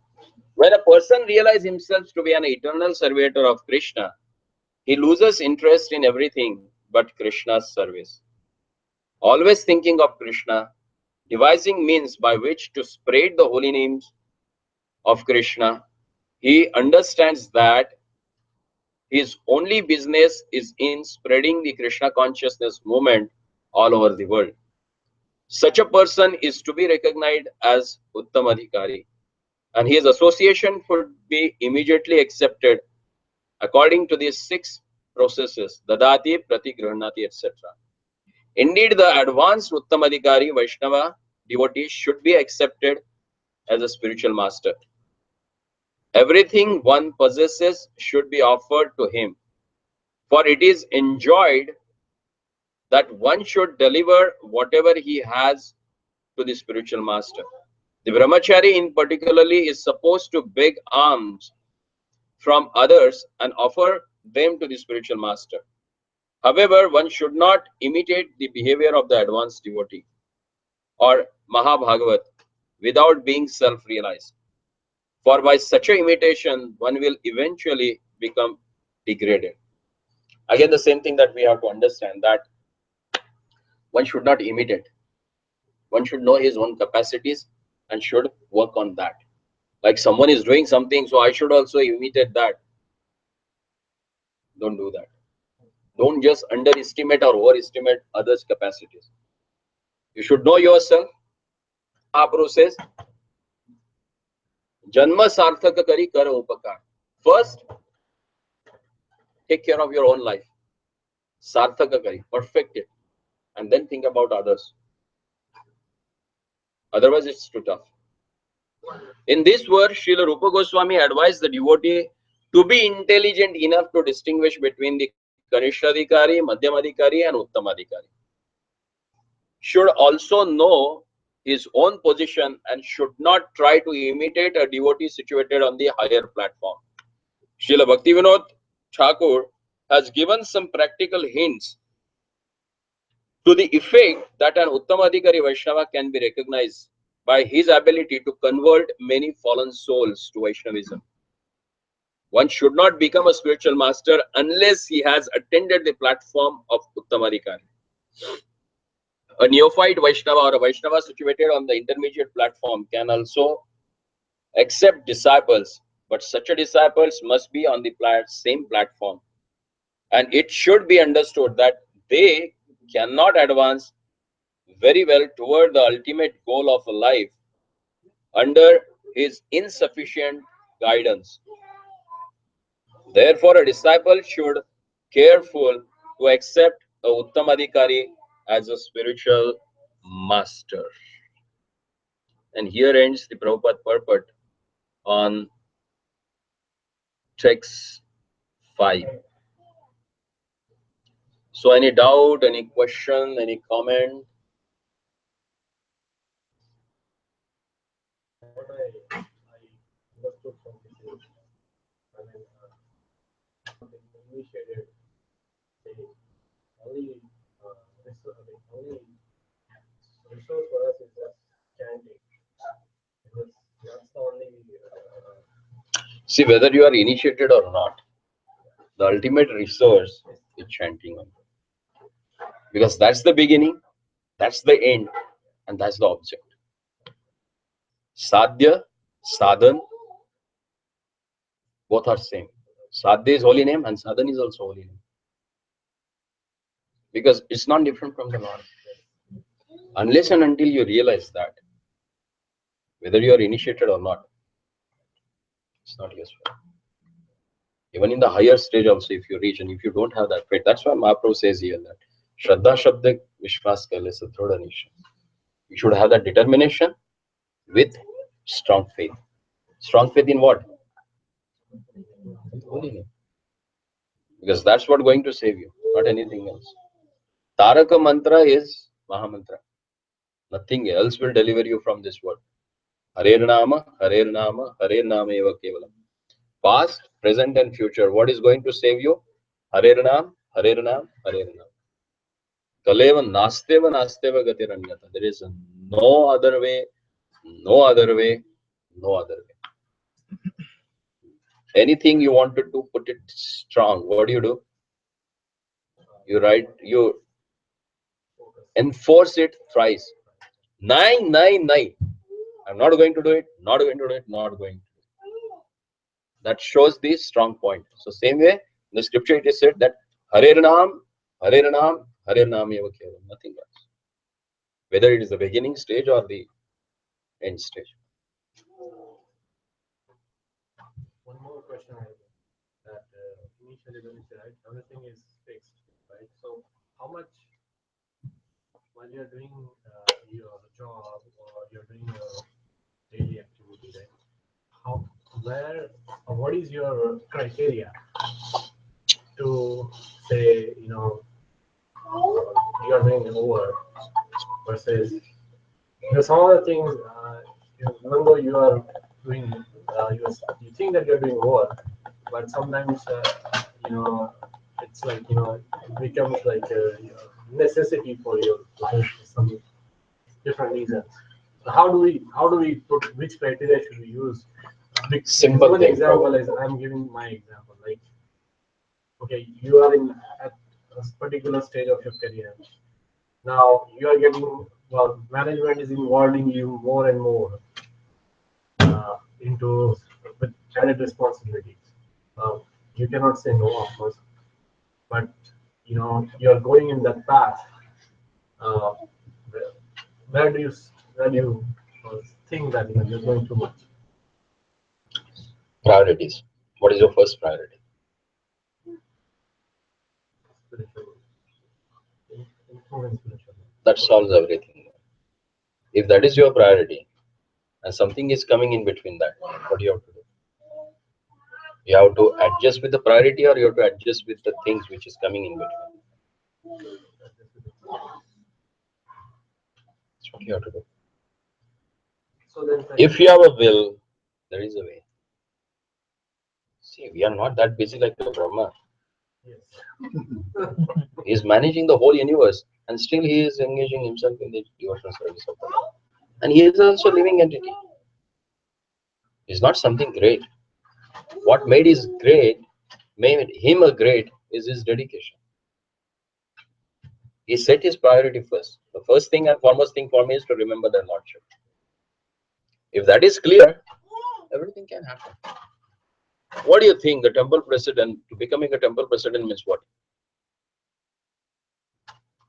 Speaker 1: When a person realizes himself to be an eternal servitor of Krishna, he loses interest in everything but Krishna's service. Always thinking of Krishna, devising means by which to spread the holy names of Krishna, he understands that his only business is in spreading the Krishna consciousness movement all over the world. Such a person is to be recognized as Uttamadhikari, and his association should be immediately accepted according to these six processes, Dadati, Pratigrahanati, etc. Indeed, the advanced Uttamadhikari Vaishnava devotee should be accepted as a spiritual master. Everything one possesses should be offered to him, for it is enjoined that one should deliver whatever he has to the spiritual master. The brahmachari in particularly is supposed to beg alms from others and offer them to the spiritual master. However, one should not imitate the behavior of the advanced devotee or Mahabhagavat without being self-realized. For by such a imitation, one will eventually become degraded. Again, the same thing that we have to understand, that one should not imitate. One should know his own capacities and should work on that. Like someone is doing something, so I should also imitate that. Don't do that. Don't just underestimate or overestimate others' capacities. You should know yourself. Mahaprabhu says, Janma sarthaka kari kara upakar. First, take care of your own life. Sarthaka kari, perfect it. And then think about others. Otherwise, it's too tough. In this verse, Srila Rupa Goswami advised the devotee to be intelligent enough to distinguish between the Kanishadhikari, Madhyamadhikari, and Uttamadhikari. Should also know his own position and should not try to imitate a devotee situated on the higher platform. Srila Bhaktivinoda Thakur has given some practical hints to the effect that an Uttamadhikari Vaishnava can be recognized by his ability to convert many fallen souls to Vaishnavism. One should not become a spiritual master unless he has attended the platform of Uttamadhikari. A neophyte Vaishnava or a Vaishnava situated on the intermediate platform can also accept disciples, but such a disciples must be on the same platform. And it should be understood that they cannot advance very well toward the ultimate goal of a life under his insufficient guidance. Therefore, a disciple should careful to accept a Uttamadhikari as a spiritual master. And here ends the Prabhupada purport on text 5. So any doubt, any question, any comment?
Speaker 3: What I understood from this is, I mean, initiated, say, only only resource for us is just chanting. Because that's the only.
Speaker 1: See, whether you are initiated or not, the ultimate resource is chanting on. Because that's the beginning, that's the end, and that's the object. Sadhya, sadhan, both are same. Sadhya is holy name and sadhan is also holy name. Because it's not different from the Lord. Unless and until you realize that, whether you are initiated or not. It's not useful. Even in the higher stage also, if you reach and if you don't have that faith, that's why Mahaprabhu says here that Shraddha Shabda Vishwas Kale Sadhrudha Nisha. You should have that determination with strong faith. Strong faith in what? Holy name. Because that's what going to save you, not anything else. Taraka mantra is Mahamantra. Nothing else will deliver you from this world. Harer Nama, Harer Nama, Harer Nama Eva Kevalam. Past, present and future. What is going to save you? Harer Nam, Harer Nam, Harer Nam. Kaleva Nasteva Nasteva Gatiranyata. There is no other way, no other way, no other way. Anything you wanted to put it strong, what do? You write, you enforce it thrice. 999. I'm not going to do it, not going to do it, not going to do it. That shows the strong point. So same way, in the scripture it is said that Harer Nam, Harer Nam, Harer Nam Eva Kevalam, nothing else. Whether it is the beginning stage or the end stage.
Speaker 5: One more question I have that initially when you said everything is fixed, right? So how much while you're doing your job or you're doing your daily activity, right? What is your criteria to say, you're doing over versus some other things, even though you are doing, you think that you're doing over, but sometimes, it's like, it becomes like a necessity for your life for some different reasons. So how do we put, which criteria should we use?
Speaker 1: Simple
Speaker 5: One
Speaker 1: thing,
Speaker 5: example is, I'm giving my example, like, okay, you are at a particular stage of your career. Now you are getting, management is involving you more and more into with added responsibilities. You cannot say no, of course, but you're going in that path. Uh, where do you think that you're going too much?
Speaker 1: Priorities. What is your first priority?
Speaker 5: Spiritual.
Speaker 1: That solves everything. If that is your priority and something is coming in between that, what do you have to do? You have to adjust with the priority or you have to adjust with the things which is coming in between. That's what you have to do.
Speaker 5: So then,
Speaker 1: If you have a will, there is a way. See, we are not that busy like the Brahma.
Speaker 5: yes.
Speaker 1: He is managing the whole universe and still he is engaging himself in the devotional service of the Lord. And he is also a living entity. He's not something great. What made him a great is his dedication. He set his priority first. The first thing and foremost thing for me is to remember the Lordship. If that is clear, everything can happen. What do you think? The temple president, becoming a temple president means what?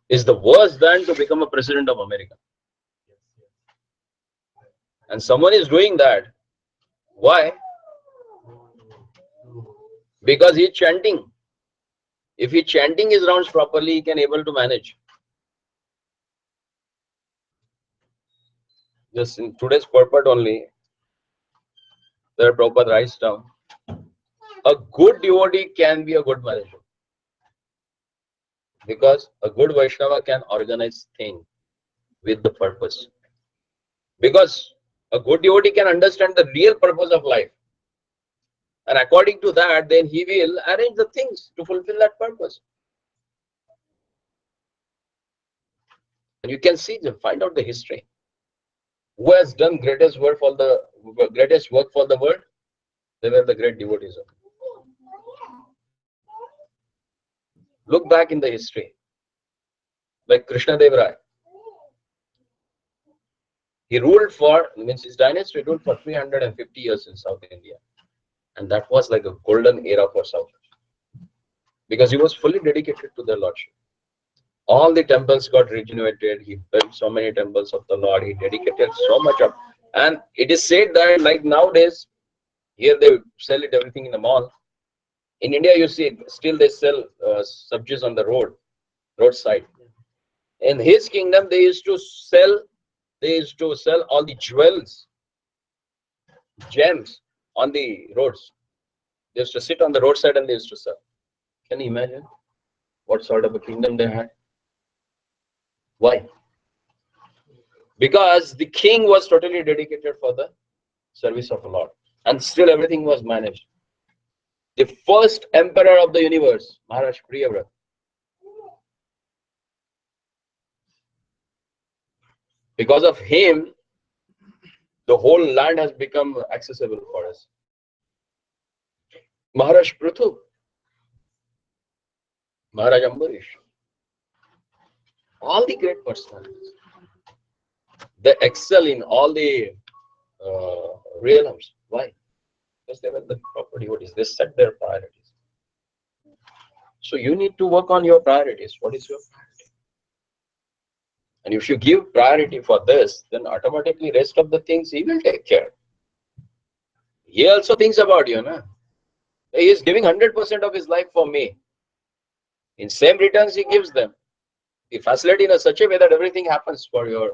Speaker 1: Is the worse than to become a president of America. And someone is doing that. Why? Because he's chanting. If he's chanting his rounds properly, he can able to manage. Just in today's purport only, there Prabhupada writes down, a good devotee can be a good manager. Because a good Vaishnava can organize things with the purpose. Because a good devotee can understand the real purpose of life. And according to that, then he will arrange the things to fulfill that purpose. And you can see, find out the history. Who has done greatest work for the world? They were the great devotees of it. Look back in the history. Like Krishna Dev Rai. He ruled his dynasty ruled for 350 years in South India. And that was like a golden era for South. Because he was fully dedicated to the Lordship. All the temples got regenerated. He built so many temples of the Lord. He dedicated so much of And it is said that like nowadays, here they sell it everything in the mall. In India, you see, still they sell subsies on the roadside. In his kingdom, they used to sell all the jewels, gems on the roads. They used to sit on the roadside and they used to sell. Can you imagine what sort of a kingdom they had? Why? Because the king was totally dedicated for the service of the Lord, and still everything was managed. The first emperor of the universe, Maharaj Priyavrat, because of him, the whole land has become accessible for us. Maharaj Prithu, Maharaj Ambarish, all the great personalities, they excel in all the realms. Why? Because they were the proper devotees. They set their priorities. So you need to work on your priorities. What is your priority? And if you give priority for this, then automatically rest of the things he will take care. He also thinks about you, na? He is giving 100% of his life for me. In same returns he gives them. He facilitates in such a way that everything happens for your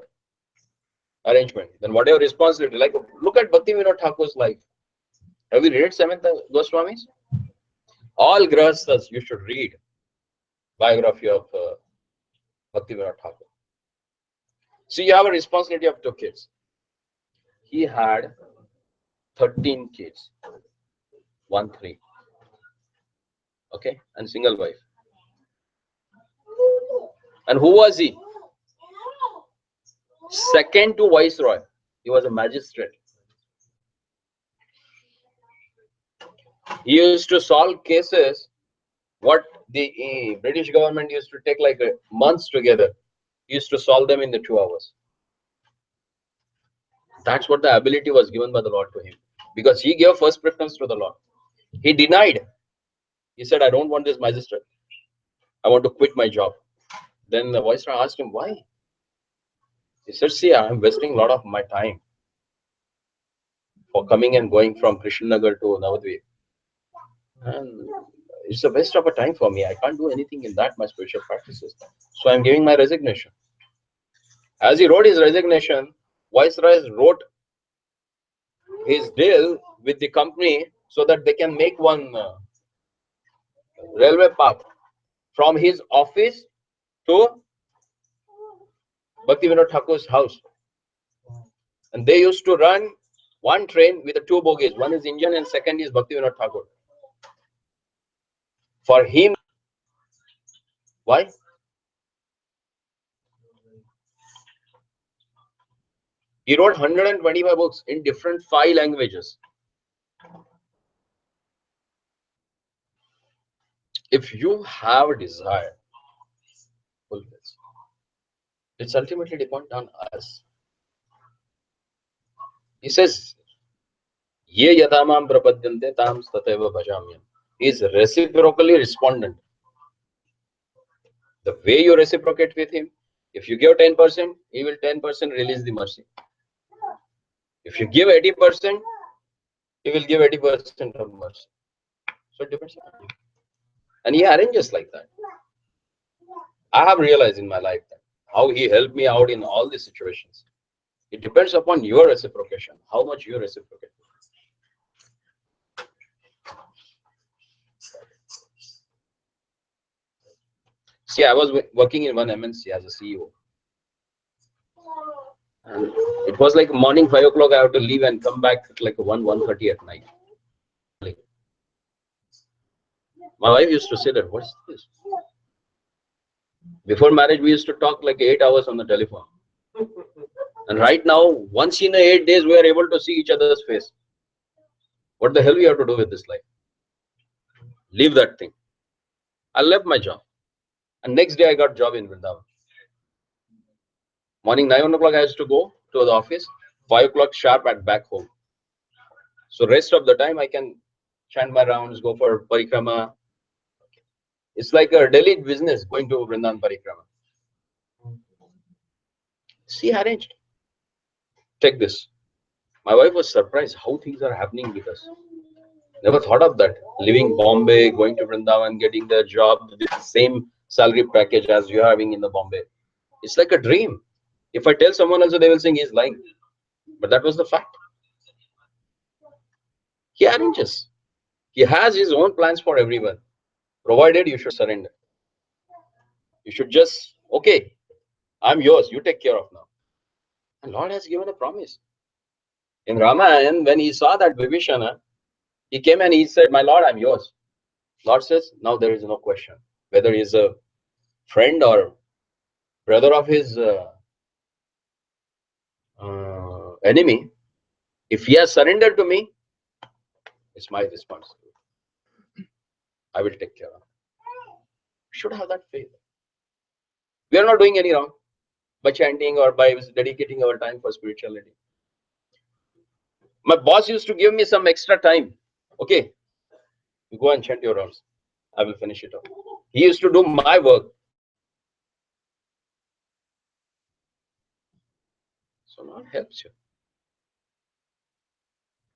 Speaker 1: arrangement. Then whatever responsibility, like look at Bhakti Vinod Thakur's life. Have you read Samantha Goswami's? All grahasthas you should read biography of Bhakti Vinod Thakur. So you have a responsibility of 2 kids. He had 13 kids, 1, 3. Okay, and single wife. And who was he? Second to Viceroy. He was a magistrate. He used to solve cases what the British government used to take like months together. He used to solve them in the 2 hours. That's what the ability was given by the Lord to him. Because he gave first preference to the Lord. He denied. He said, I don't want this magistrate. I want to quit my job. Then the Viceroy asked him, why? He said, see, I'm wasting a lot of my time for coming and going from Krishnanagar to Navadvip. And it's a waste of a time for me. I can't do anything in that, my spiritual practices. So I'm giving my resignation. As he wrote his resignation, Viceroy wrote his deal with the company so that they can make one railway path from his office to Bhakti Vinod Thakur's house. And they used to run one train with the 2 bogies. One is Indian and second is Bhakti Vinod Thakur. For him, why? He wrote 125 books in different 5 languages. If you have a desire, it's ultimately dependent on us. He says, Ye yadamam prapadyante tam tateva bhajamyam. He is reciprocally respondent. The way you reciprocate with him, if you give 10%, he will 10% release the mercy. If you give 80%, he will give 80% of mercy. So it depends on you. And he arranges like that. I have realized in my life that how he helped me out in all these situations. It depends upon your reciprocation, how much you reciprocate. See, I was working in one MNC as a CEO. And it was like morning 5 o'clock, I have to leave and come back at like 1:30 at night. My wife used to say that, what's this? Before marriage, we used to talk like 8 hours on the telephone. And right now, once in 8 days, we are able to see each other's face. What the hell we have to do with this life? Leave that thing. I left my job. And next day, I got job in Vrindavan. Morning 9 o'clock, I used to go to the office. 5 o'clock sharp at back home. So rest of the time, I can chant my rounds, go for parikrama. It's like a daily business going to Vrindavan parikrama. See, arranged. Take this. My wife was surprised how things are happening with us. Never thought of that. Leaving Bombay, going to Vrindavan, getting the job with the same salary package as you're having in the Bombay. It's like a dream. If I tell someone else, they will think he's lying. But that was the fact. He arranges. He has his own plans for everyone. Provided you should surrender. You should just, okay, I'm yours. You take care of now. And Lord has given a promise. In Ramayana, when he saw that Vibhishana, he came and he said, my Lord, I'm yours. Lord says, now there is no question. Whether he's a friend or brother of his enemy, if he has surrendered to me, it's my responsibility. I will take care of it. We should have that faith. We are not doing any wrong by chanting or by dedicating our time for spirituality. My boss used to give me some extra time. Okay, you go and chant your rounds. I will finish it off. He used to do my work. So Lord helps you.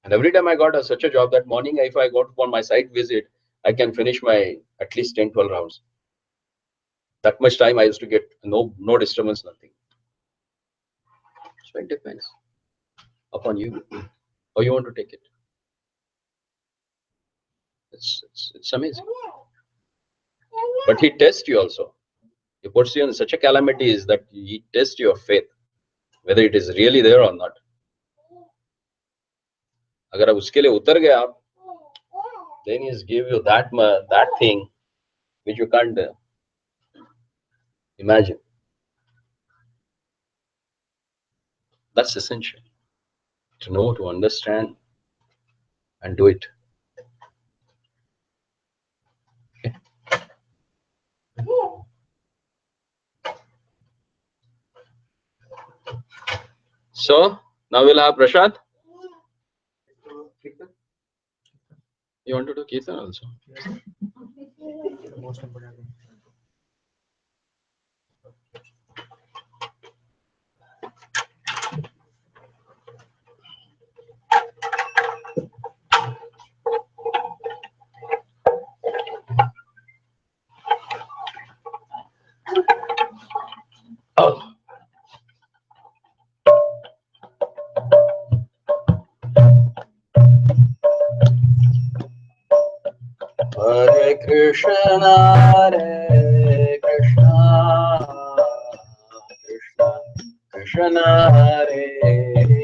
Speaker 1: And every time I got such a job that morning, if I go for my site visit, I can finish my at least 10, 12 rounds. That much time I used to get no disturbance, nothing. So it depends upon you, how you want to take it. It's amazing. But he tests you also. He puts you in such a calamities that he tests your faith, whether it is really there or not. अगर आप उसके लिए उतर गए आप, then he's give you that thing which you can't imagine. That's essential to know, to understand, and do it. Okay. So now we'll have Prashad. You want to do Kirtan also?
Speaker 3: The most important thing.
Speaker 1: Oh. Hare Krishna, Hare Krishna, Krishna Krishna, Hare Hare,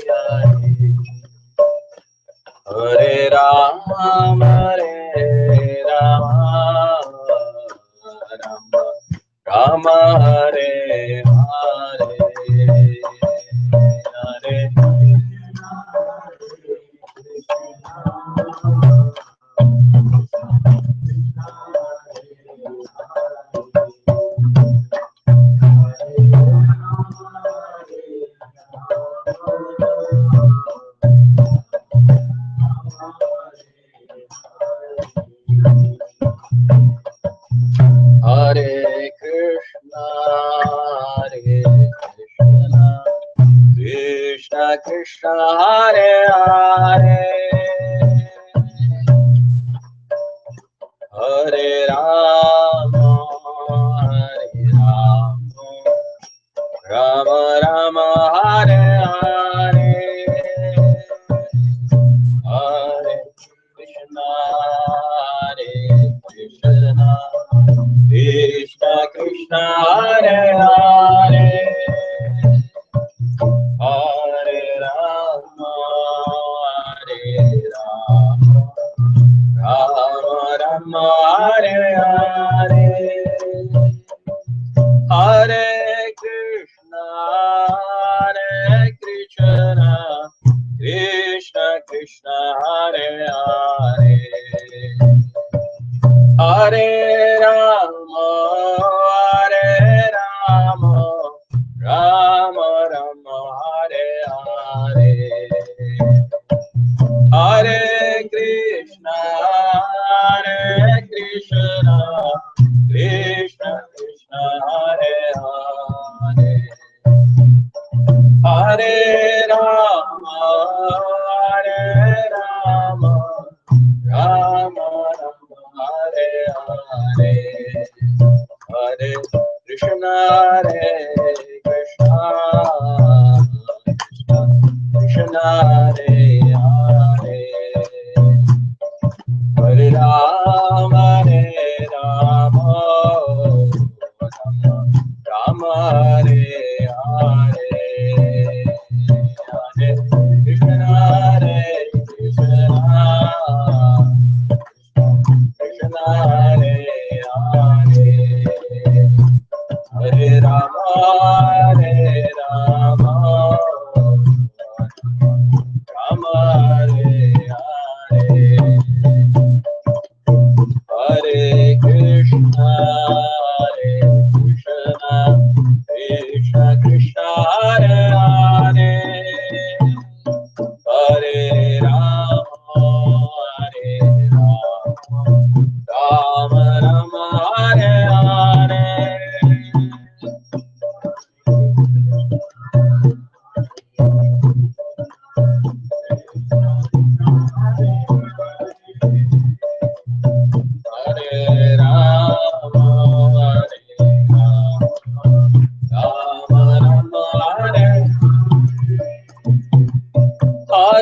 Speaker 1: Hare Rama, Hare Rama, Rama Rama, Hare Hare, Hare Hare Krishna, Hare Krishna, Krishna Krishna, Hare Hare, Hare Rama, Hare Rama, Rama Rama, Hare Hare, Hare Krishna, Hare Krishna, Krishna Krishna, Hare Hare, Hare Rama, Hare Rama, Rama Rama, Hare Hare, Hare Krishna, Hare Krishna, Krishna Krishna, Hare Hare, Hare Rama, Hare Rama, Rama Rama, Hare Hare, Hare Krishna, Hare Krishna, Krishna Krishna, Hare Hare, Hare Rama,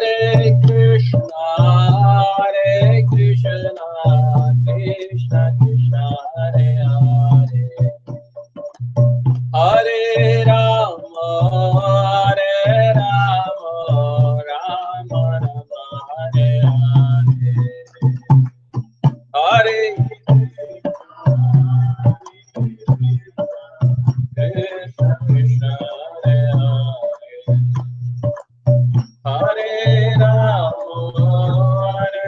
Speaker 1: Hare Krishna, Krishna Krishna, Hare Hare, Hare Rama, Rama Rama, Hare Hare, Hare Krishna, Krishna, Hare Rama, Hare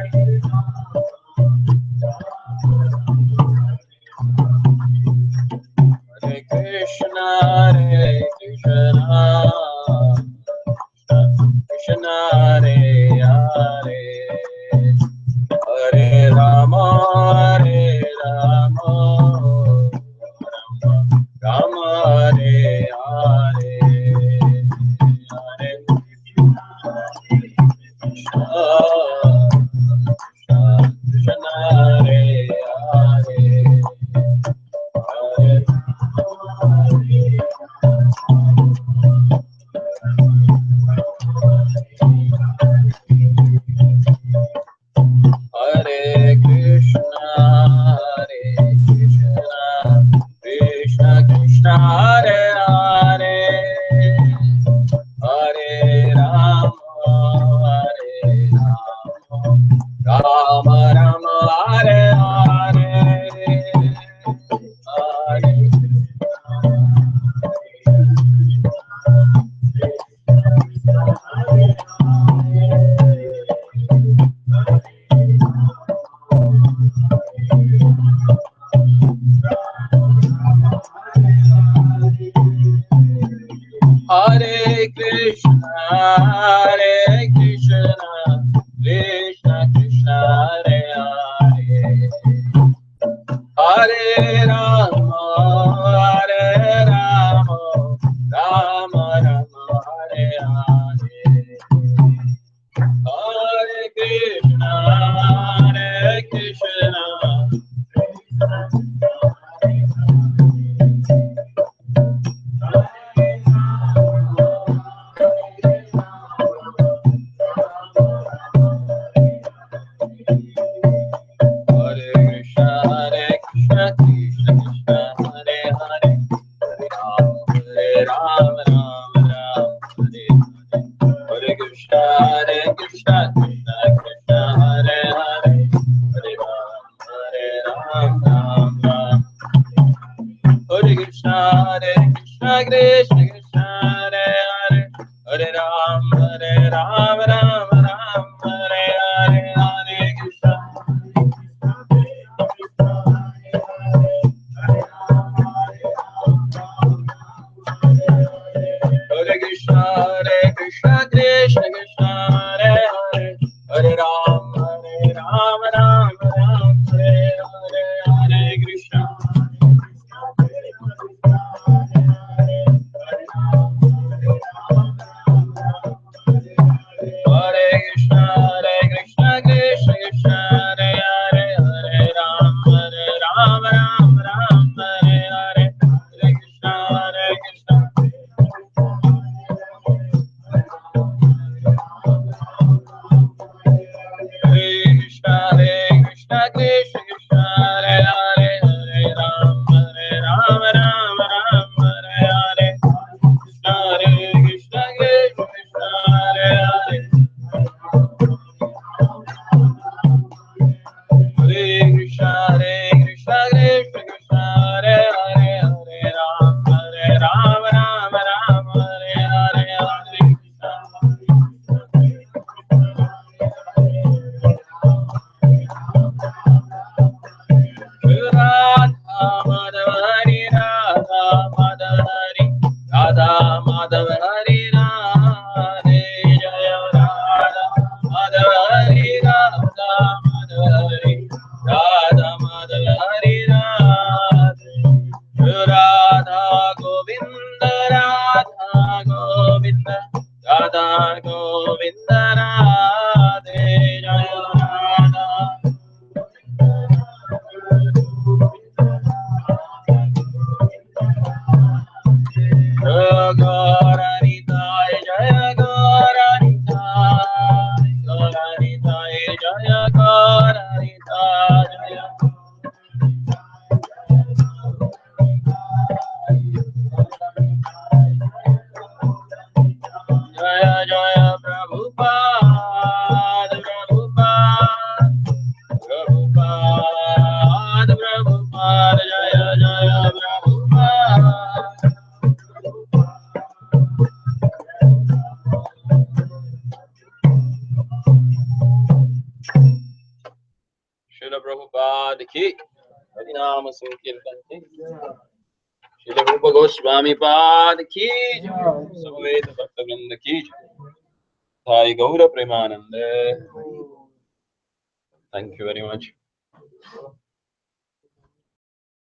Speaker 1: Krishna, Krishna Hare Hare, Hare Rama, Rama Hare Hare, Hare Krishna, Krishna Hare Hare, Hare Hare Krishna, Krishna Krishna, Hare Hare, Hare Rama, Rama Rama, Hare Hare, Hare Hare Krishna, Krishna Krishna, Hare Hare, Hare Rama, Rama Rama, Hare Hare, Hare Krishna, Krishna. Hare Krishna, Krishna Krishna, Hare Hare, Hare Rama, Rama Rama, Hare Hare, Hare Krishna, Krishna Krishna, Hare Hare, Hare Rama, Rama Rama, Hare Krishna, Krishna Krishna, Hare Hare, Hare Rama, Rama Rama, Hare Hare, Hare Krishna. Hare Krishna, Krishna Krishna, Hare Hare, Hare Rama, Rama Rama, Hare Hare, Hare Krishna. Hare Prabhupada की, हरि नाम संकीर्तन की, श्रील रूप गोस्वामी पाद की, समवेत भक्तवृंद की, साई गौर Premanand. Thank you very much.